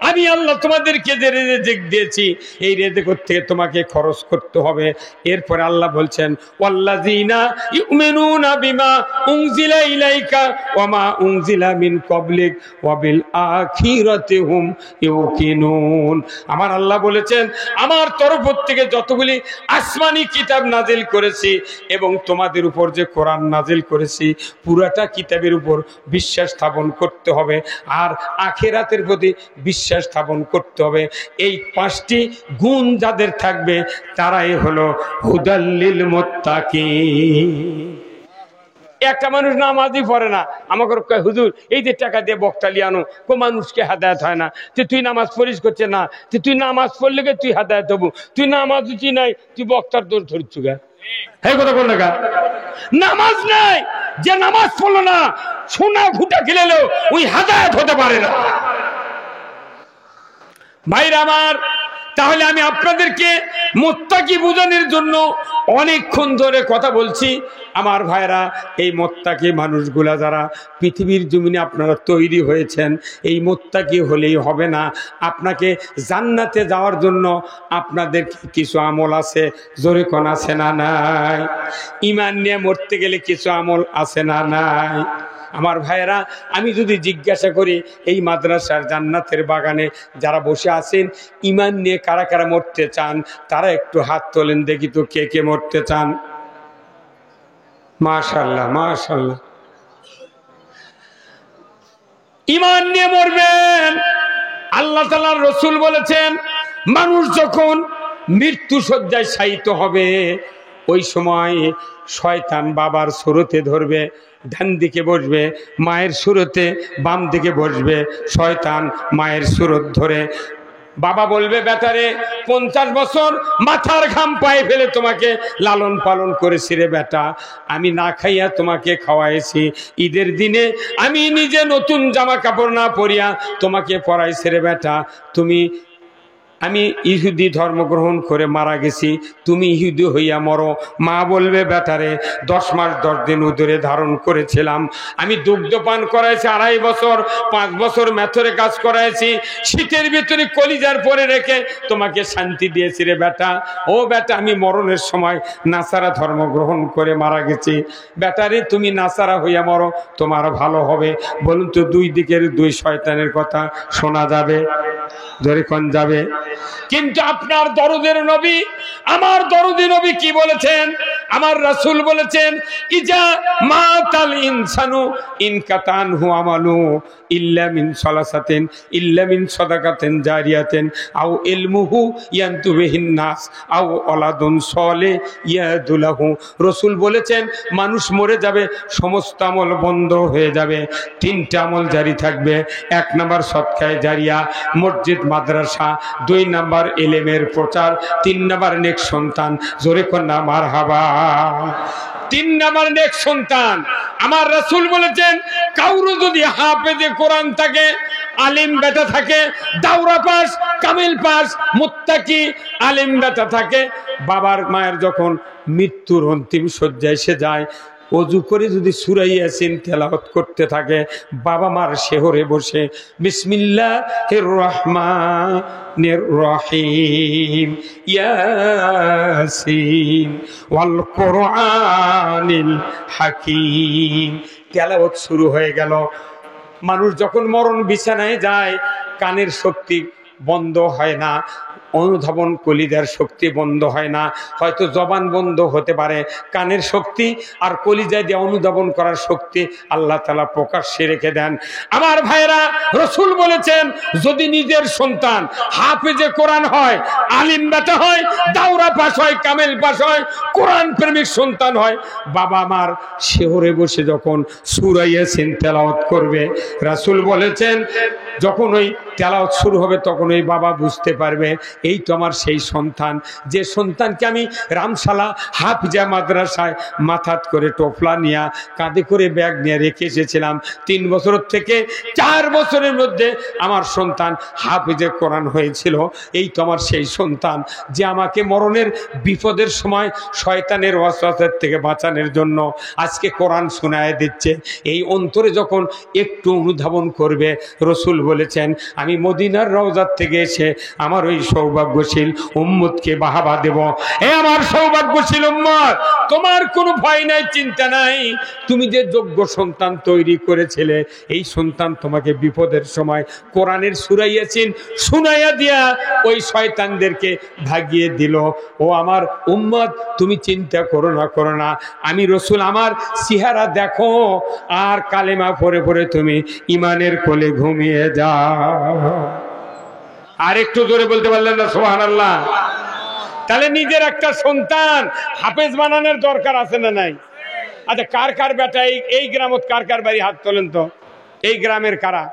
আমি আল্লাহ তোমাদেরকে যে রিজিক দিয়েছি এই রিজিক থেকে তোমাকে খরচ করতে হবে। এরপরে আল্লাহ বলছেন ওয়াল্লাযীনা ইউমিনুনা বিমা উনজিলা ইলাইকা ওয়া মা উনজিলা মিন ক্বাবলিক ওয়া বিল আখিরাতি হুম ইউকিনুন। আমার আল্লাহ বলেছেন আমার তরফ থেকে যতগুলি আসমানি কিতাব নাজিল করেছি এবং তোমাদের উপর যে কোরআন নাজিল করেছি পুরাটা কিতাব উপর বিশ্বাস স্থাপন করতে হবে আর আখিরাতের প্রতি বিশ্বাস স্থাপন করতে হবে। এই 5টি গুণ যাদের থাকবে তারাই হলো হুদাল্লিল মুত্তাকিন। একটা মানুষ নামাজই পড়ে না, আমাকে কয় হুজুর এই যে টাকা দিয়ে বক্তা লিয়ে আনো, কো মানুষকে হেদায়েত হয় না। তুই নামাজ পড়িস করছে না, তুই নামাজ পড়লে তুই হেদায়েত হবো। তুই নামাজ উঠি নাই, তুই বক্তার দোষ ধরছু গা। এই কথা বল না, নামাজ নাই, যে নামাজ পড়লো না সোনা ঘুটা খেলেও ওই হেদায়েত হতে পারে না। ভাইরা আমার, তাহলে আমি আপনাদেরকে মুত্তাকি বোঝানোর জন্য অনেকক্ষণ ধরে কথা বলছি। আমার ভাইরা, এই মুত্তাকি মানুষগুলা যারা পৃথিবীর জমিনে আপনারা তৈরি হয়েছেন, এই মুত্তাকি হলেই হবে না। আপনাকে জান্নাতে যাওয়ার জন্য আপনাদের কিছু আমল আছে, জোরে কোন আছে না নাই? ঈমান নিয়ে মরতে গেলে কিছু আমল আছে না নাই? আমার ভাইয়েরা, আমি যদি জিজ্ঞাসা করি এই মাদ্রাসার জান্নাতের বাগানে যারা বসে আছেন ঈমান নিয়ে কারা কারা মরতে চান, তারা একটু হাত তোলেন দেখি তো, কে কে মরতে চান? মাশাআল্লাহ মাশাআল্লাহ। ঈমান নিয়ে মরবেন। আল্লাহ তাআলার রাসূল বলেছেন মানুষ যখন মৃত্যু শয্যায় শায়িত হবে ওই সময় শয়তান বাবার সুরতে ধরবে, ডান দিকে বসবে, মায়ের সুরতে বাম দিকে বসবে। শয়তান মায়ের সুরত ধরে বাবা বলবে বেটারে 50 বছর মাথার ঘাম পায়ে ফেলে তোমাকে লালন পালন করেছি রে বেটা, আমি না খাইয়া তোমাকে খাওয়াইছি, ঈদের দিনে আমি নিজে নতুন জামা কাপড় না পরিয়া তোমাকে পরাইছি রে বেটা, আমি ইহুদি ধর্ম গ্রহণ করে মারা গেছি, তুমি ইহুদি হইয়া মরো। মা বলবে বেটারে 10 মাস 10 দিন উদরে ধারণ করেছিলাম, আমি দুগ্ধপান করাইছি 2.5 বছর, 5 বছর মেথরে কাজ করাইছি, শীতের ভিতরে কলিজার পরে রেখে তোমাকে শান্তি দিয়েছি রে বেটা। ও বেটা, আমি মরণের সময় নাসারা ধর্ম গ্রহণ করে মারা গেছি, বেটারে তুমি নাসারা হইয়া মরো, তোমার ভালো হবে। বলুন তো, 2 দিকের 2 শয়তানের কথা শোনা যাবে? ধরে কোন যাবে? কিন্তু আপনার দরদের নবী, আমার দরদি নবী কি বলেছেন? আমার রাসূল বলেছেন ইজা মাতাল ইনসানু ইনকাতানহু আমালু ইল্লা মিন সালাসাতিন ইল্লা মিন সাদাকাতিন জারিয়াতিন আও ইলমুহু ইয়ানতুবিহিন নাস আও ওয়ালাদুন সালিহ ইয়াদুলাহু। রাসূল বলেছেন মানুষ মরে যাবে, সমস্ত আমল বন্ধ হয়ে যাবে, 3টা আমল জারি থাকবে। 1 নাম্বার সদকায়ে জারিয়া, মসজিদ মাদ্রাসা, 2 নাম্বার ইলমের প্রচার, 3 নাম্বার নেক সন্তান। জোরে কন্যা মারহাবা। 3 নাম্বার নেক সন্তান। আমার রাসূল বলেছেন কাউরু যদি হাফেজে কোরআন থাকে, আলিম বেটা থাকে, দাওরা পাস, কামিল পাস, মুত্তাকি আলিম বেটা থাকে, বাবার মায়ের যখন মৃত্যুর অন্তিম শয্যায় সে যায়, অজু করে যদি সূরা ইয়াসিন তেলাওয়াত করতে থাকে, বাবা মার শেহরে বসে বিসমিল্লাহির রহমানির রহিম ইয়াসিন ওয়াল কোরআনিল হাকিম তেলাওয়াত শুরু হয়ে গেল। মানুষ যখন মরণ বিছানায় যায়, কানের শক্তি বন্ধ হয় না, অনুধাবন কলিজার শক্তি বন্ধ হয় না, হয়তো জবান বন্ধ হতে পারে, কানের শক্তি আর কলিজা দিয়ে অনুধাবন করার শক্তি আল্লাহ তাআলা প্রকাশ্যে রেখে দেন। আমার ভাইরা, রসুল বলেছেন যদি নিজের সন্তান হাফেজে কোরআন হয়, আলিম বেটা হয়, দাওরা পাস হয়, কামেল পাস হয়, কোরআন প্রেমিক সন্তান হয়, বাবা মার শেহরে বসে যখন সূরা ইয়াসিন তেলাওয়াত করবে, রাসূল বলেছেন যখন ওই তেলাওয়াত শুরু হবে তখন ওই বাবা বুঝতে পারবে এই তো আমার সেই সন্তান, যে সন্তানকে আমি রামশালা হাফিজা মাদ্রাসায় মাথাত করে টোপলা নিয়ে কাঁধে করে ব্যাগ নিয়ে রেখে এসেছিলাম। 3 বছর থেকে 4 বছরের মধ্যে আমার সন্তান হাফিজে কোরআন হয়েছিল। এই তো আমার সেই সন্তান, যে আমাকে মরণের বিপদের সময় শয়তানের ওয়াসওয়াসার থেকে বাঁচানোর জন্য আজকে কোরআন শোনায় দিচ্ছে। এই অন্তরে যখন একটু অনুধাবন করবে, রসুল বলেছেন আমি মদিনার রওজার থেকে এসে আমার ওই সৌভাগ্যশীল উম্মতকে বাহাবা দেব। এ আমার সৌভাগ্যশীল উম্মত, তোমার কোনো ভয় নাই, চিন্তা নাই। তুমি যে যোগ্য সন্তান তৈরি করেছিলে, এই সন্তান তোমাকে বিপদের সময় কোরআনের সূরা ইয়াসিন শুনাইয়া দিয়া ওই শয়তানদেরকে ভাগিয়ে দিল। ও আমার উম্মত, তুমি চিন্তা করো না, আমি রসুল আমার চেহারা দেখো আর কালেমা পড়ে পড়ে তুমি ইমানের কোলে ঘুমিয়ে যাও। আর একটু জোরে বলতে পারলেন না সুবহানাল্লাহ? তাহলে নিজের একটা সন্তান হাফেজ বানানোর দরকার আছে না নাই? আচ্ছা, কার কার বেটা এই গ্রামত কার কার বাড়ি হাত তোলেন তো, এই গ্রামের কারা?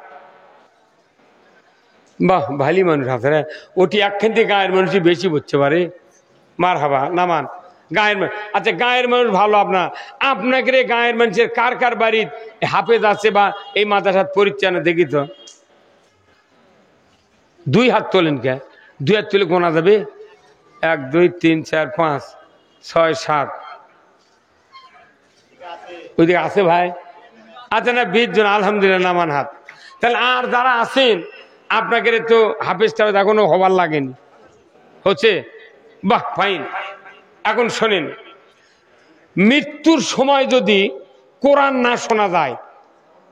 বাহ, ভালি মানুষ আছে রে। ওটি একখান থেকে গায়ের মানুষই বেশি বুঝতে পারে। মার হাবা নামান গায়ের মানুষ। আচ্ছা, গায়ের মানুষ ভালো। আপনাকে রে গায়ের মানুষের কার কার বাড়ির হাফেজ আছে বা এই মাদ্রাসাত পরিচ্ছন্ন দেখি তো? 2 হাত তোলেন কে? 2 হাত তুলে গোনা যাবে? 1 2 3 4 5 6 7 ওইদিকে আছে ভাই? আচ্ছা না, 20 জন আলহামদুলিল্লাহ নামান হাত। তাহলে আর যারা আছেন আপনাকে তো হাফেজটা এখনো হবার লাগেনি, হচ্ছে? বাহ, ফাইন। এখন শোনেন, মৃত্যুর সময় যদি কোরআন না শোনা যায়,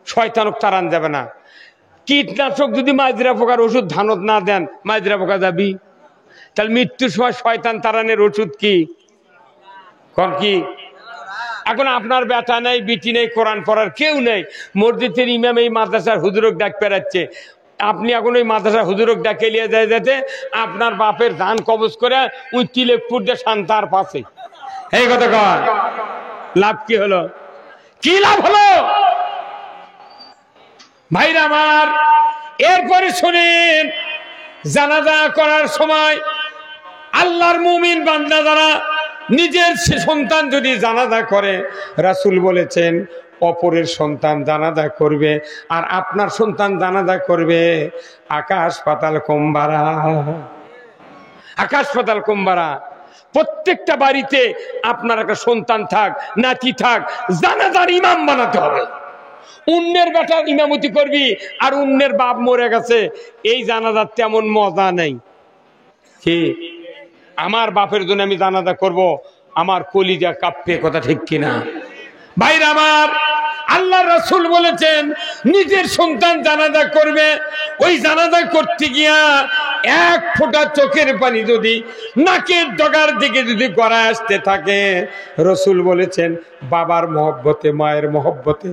শয়তানক তাড়ান যাবে না। কীটনাশক যদি মাজরা পোকার ওষুধ ধানত না দেন, মাজরা পোকা যাবি। তাহলে মৃত্যুর সময় শয়তান তাড়ানোর ওষুধ কি? কোন কি? এখন আপনার বেটা নেই, বিটি নেই, কোরআন পড়ার কেউ নেই, মসজিদের ইমাম এই মাদ্রাসার হুজুরক ডাক পেরাচ্ছে, আপনি এখন ওই মাদ্রাসার হুজুরক ডাকে নিয়ে যায় যেতে আপনার বাপের ধান কবজ করে ওই তিলেকপুর দিয়ে শান্তার পাশে। এই কথা কর, লাভ কি হলো? কি লাভ হলো ভাইরা আমার? এরপরে শুনেন, জানাজা করার সময় আল্লাহর মুমিন বান্দা যারা নিজের সন্তান যদি জানাজা করে, রাসূল বলেছেন অপরের সন্তান জানাজা করবে আর আপনার সন্তান জানাজা করবে, আকাশ পাতাল কম্বারা, আকাশ পাতাল কম্বারা। প্রত্যেকটা বাড়িতে আপনার একটা সন্তান থাক, নাতি থাক, জানাজার ইমাম বানাতে হবে। অন্যের বেটার ইমামতি করবি আর অন্যের বাপ মরে গেছে, এই জানাজার তেমন মজা নেই। কি আমার বাপের জন্য আমি জানাজা করব, আমার কলিজা কাঁপবে, কথা ঠিক কিনা ভাইরা আমার? আল্লাহ রাসূল বলেছেন নিজের সন্তান জানাজা করবে, ওই জানাজা করতে গিয়া 1 ফোঁটা চোখের পানি যদি নাকের ডগার দিকে যদি গড়ায় আসতে থাকে, রাসূল বলেছেন বাবার মহব্বতে, মায়ের মহব্বতে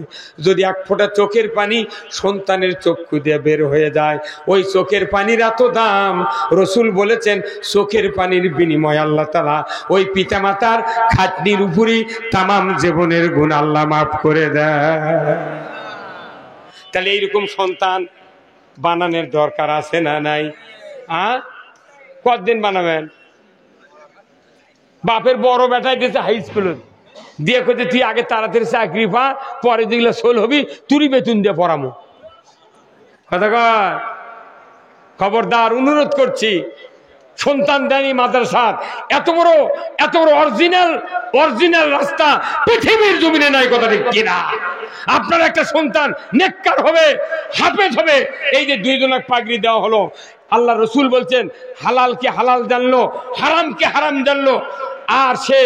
যদি 1 ফোঁটা চোখের পানি সন্তানের চক্ষু দিয়ে বের হয়ে যায়, ওই চোখের পানির এত দাম। রাসূল বলেছেন চোখের পানির বিনিময়ে আল্লাহ তাআলা ওই পিতামাতার খাটনির উপরই তামাম জীবনের গুণ আল্লাহ মাফ করে দেয়। তাহলে এইরকম সন্তান বানানোর দরকার আছে না নাই? কতদিন বানাবেন? বাপের বড় বেটাই দিয়েছে হাই স্কুলে দিয়ে করছে তুই আগে তাড়াতাড়ি চাকরি পা, পরে যেগুলো সোল হবি তুরি বেতন দিয়ে পড়ামো। কথা কয়, খবরদার অনুরোধ করছি, সন্তান দেয়নি মাদ্রাসার, এত বড় অরিজিনাল রাস্তা পৃথিবীর জমিনে নাই, কথা ঠিক কিনা? আপনার একটা সন্তান নেককার হবে, হাফেজ হবে, এই যে 2 জনক পাগড়ি দেওয়া হলো, আল্লাহ রসুল বলছেন হালালকে হালাল জানলো, হারামকে হারাম জানলো, আর সে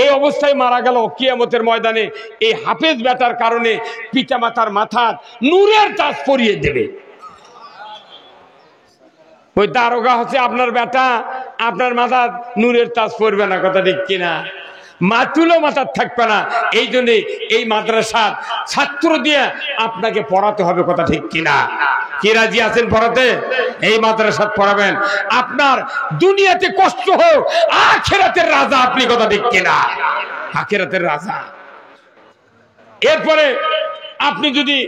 এই অবস্থায় মারা গেল কিয়ামতের ময়দানে, এই হাফেজ বেটার কারণে পিতা মাতার মাথার নূরের তাজ পরিয়ে দেবে। ওই দারোগা হচ্ছে আপনার বেটা, আপনার মাথার নূরের তাজ পড়বে না, কথা ঠিক কিনা? মাতুলো মাথার থাকবে না। এই জন্য এই মাদ্রাসার ছাত্র দিয়ে আপনাকে পড়াতে হবে, কথা ঠিক কিনা? কি রাজি আছেন পড়াতে? এই মাদ্রাসাত পড়াবেন, আপনার দুনিয়াতে কষ্ট হোক, আখিরাতের রাজা আপনি, কথা ঠিক কিনা? আখিরাতের রাজা। এরপরে আপনি যদি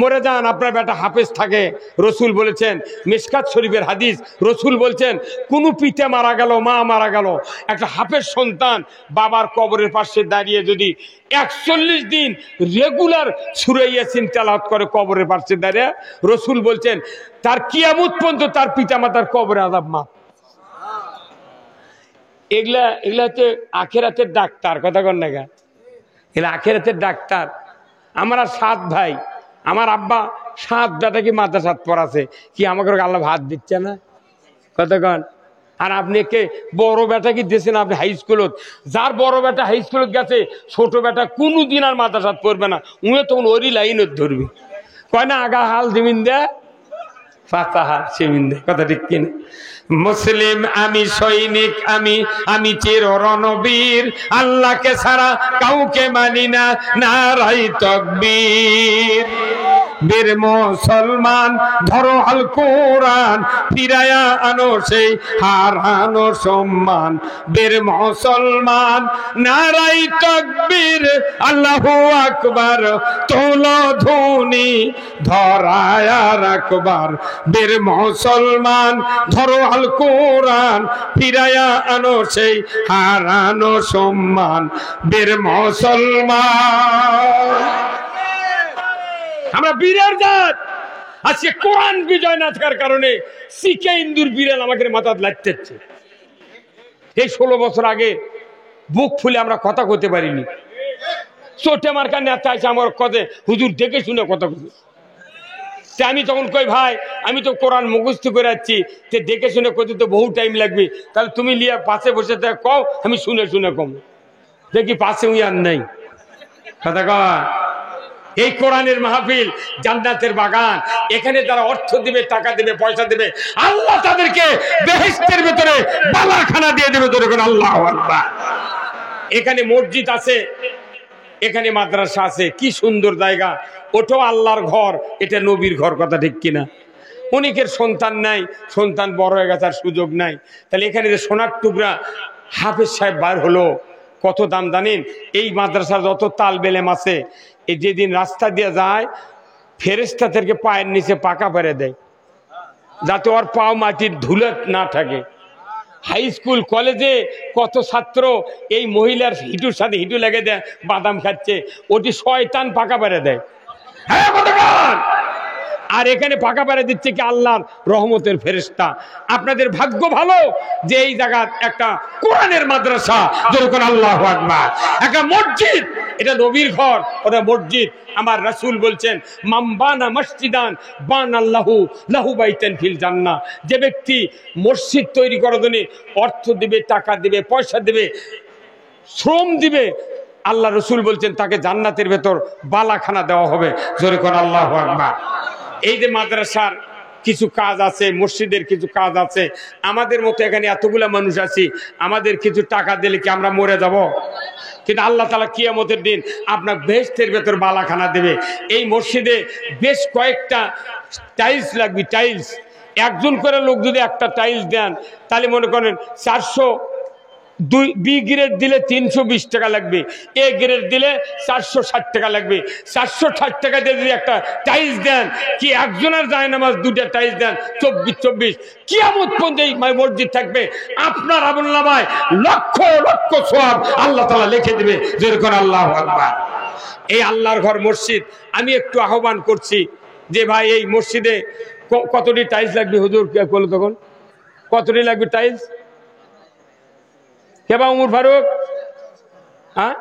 মরে যান, আপনার বেটা হাফেজ থাকে, রসুল বলেছেন, মিশকাত শরীফের হাদিস, রসুল বলছেন কোন পিতা মারা গেল, মা মারা গেল, একটা হাফেজ সন্তান বাবার কবরের পাশে দাঁড়িয়ে যদি 41 দিন রেগুলার সূরা ইয়াসিন তেলাওয়াত করে কবরের পাশে দাঁড়িয়ে, রসুল বলছেন তার কিয়ামত পর্যন্ত তার পিতা মাতার কবরে আযাব মাফ। এগুলা হচ্ছে আখিরাতের ডাক্তার, কথা কন না? এগুলা আখিরাতের ডাক্তার। আমরা 7 ভাই, আমার আব্বা 7 বেটা কি মাদ্রাসাত পড়াছে, কি আমাকে আল্লাহ ভাত দিচ্ছে না, কতক্ষণ? আর আপনি কে বড় বেটা কি দিয়েছেন আপনি হাই স্কুলত? যার বড় বেটা হাই স্কুলত গেছে, ছোট বেটা কোনোদিন আর মাদ্রাসাত পড়বে না, উনি তখন ওরই লাইনত ধরবি, কয় না আগা হাল দিমিন দে পাতা হাল সেমিন দে, কথা ঠিক কিনা? মুসলিম আমি, সৈনিক আমি চির রণবীর, আল্লাহকে ছাড়া কাউকে মানি না, নারায়ে তাকবীর। বীর মুসলমান ধরো আল কোরআন, ফিরায়া আনো সেই হারানো সম্মান। বীর মুসলমান নারায়ে তাকবীর, আল্লাহু আকবার, তোলো ধ্বনি ধরায়া রাখবার। বীর মুসলমান ধরো আল কোরআন, ফিরায়া আনো সেই হারানো সম্মান। বীর মুসলমান আমরা বীরের জাত। আজকে কোরআন বিজয় না থাকার কারণে শিখে ইন্দুর বিড়াল আমাকে মাথায় লাগতেছে। এই 16 বছর আগে বুক ফুলে আমরা কথা কইতে পারিনি, চোটে মার্কা নেতা আছে আমার কথা হুজুর দেখে শুনে কথা কই। আমি তখন কই ভাই আমি তো কোরআন মুখস্থ করে যাচ্ছি, তে দেখে শুনে কইতে তো বহু টাইম লাগবে, তাহলে তুমি লিয়া পাশে বসে কও, আমি শুনে শুনে কম। দেখি পাশে উই আর নাই, কথা কয়। এই কোরআনের মাহফিল জান্নাতের বাগান, এখানে তারা অর্থ দিবে, টাকা দিবে, পয়সা দিবে, আল্লাহ তাদেরকে বেহেশতের ভিতরে বালাখানা দিয়ে দেবে। ধরে আল্লাহু আকবার। এখানে মসজিদ আছে, এখানে মাদ্রাসা আছে, কি সুন্দর জায়গা। ওটাও আল্লাহর ঘর, এটা নবীর ঘর, কথা ঠিক কিনা? অনেকের সন্তান নাই, সন্তান বড় হয়ে গেছে আর সুযোগ নাই, তাহলে এখানে যে সোনার টুকরা হাফেজ সাহেব বার হলো, কত দাম জানেন? এই মাদ্রাসার যত তালবেলেম আছে, এই যেদিন রাস্তা দিয়ে যায় ফেরেশতাদেরকে পায়ের নিচে পাকা পেরে দেয়, যাতে ওর পাও মাটির ধুলে না থাকে। হাই স্কুল কলেজে কত ছাত্র এই মহিলার হিঁটুর সাথে হিঁটু লেগে দেয়, বাদাম খাচ্ছে, ওটি শয়তান পাকা পেরে দেয়। হ্যাঁ, আর এখানে পাকা পেরে দিচ্ছে কি আল্লাহর রহমতের ফেরেশতা। আপনাদের ভাগ্য ভালো যে এই জায়গা একটা কোরআনের মাদ্রাসা, যেরকম আল্লাহু আকবার, একটা মসজিদ, এটা নবীর ঘর, ওটা মসজিদ। আমার রাসূল বলছেন মামবানা মসজিদান বানাল্লাহু লাহু বাইতান ফিল জান্নাহ। যে ব্যক্তি মসজিদ তৈরি করার জন্য অর্থ দিবে, টাকা দিবে, পয়সা দিবে, শ্রম দিবে, আল্লাহ রসুল বলছেন তাকে জান্নাতের ভেতর বালাখানা দেওয়া হবে। জোরে করে আল্লাহু আকবার। এই যে মাদ্রাসার কিছু কাজ আছে, মসজিদের কিছু কাজ আছে, আমাদের মতো এখানে এতগুলা মানুষ আছি, আমাদের কিছু টাকা দিলে কি আমরা মরে যাব? কিন্তু আল্লাহ তাআলা কিয়ামতের দিন আপনার বেহেশতের ভেতর বালাখানা দেবে। এই মসজিদে বেশ কয়েকটা টাইলস লাগবে, টাইলস। একজন করে লোক যদি একটা টাইলস দেন, তাহলে মনে করেন 400, বি গ্রেড দিলে 320 টাকা লাগবে, এ গ্রেড দিলে 460 টাকা লাগবে। 460 টাকা দিয়ে যদি একটা টাইলস দেন, কি একজনের যায় নামাজ 2টা টাইলস দেন, 24 কিয়ামত পর্যন্ত এই মসজিদ থাকবে। আপনার আমলনামায় লক্ষ লক্ষ সওয়াব আল্লাহ তাআলা লিখে দিবে। যেরকম আল্লাহু আকবার। এই আল্লাহর ঘর মসজিদ, আমি একটু আহ্বান করছি যে ভাই এই মসজিদে কতটি টাইলস লাগবে হুজুর কে বলো তখন? কতটি লাগবে টাইলস? কে বা উমর ফারুক? হ্যাঁ,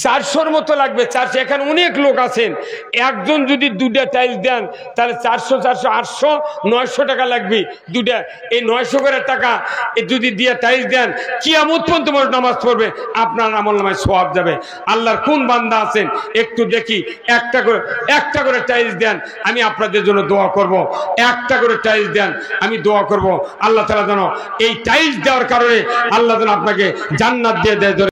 400-র মতো লাগবে। 400। এখানে অনেক লোক আছেন, একজন যদি দুটা টাইলস দেন তাহলে 400, 800, 900 টাকা লাগবে দুটা। এই 900 করে টাকা যদি দিয়ে টাইলস দেন, কিয়ামত পর্যন্ত মানুষ নামাজ পড়বে, আপনার আমলনামায় সওয়াব যাবে। আল্লাহর কোন বান্দা আছেন একটু দেখি, একটা করে টাইলস দেন, আমি আপনাদের জন্য দোয়া করব। একটা করে টাইলস দেন, আমি দোয়া করব আল্লাহ তাআলা যেন এই টাইলস দেওয়ার কারণে আল্লাহ যেন আপনাকে জান্নাত দিয়ে দেয়।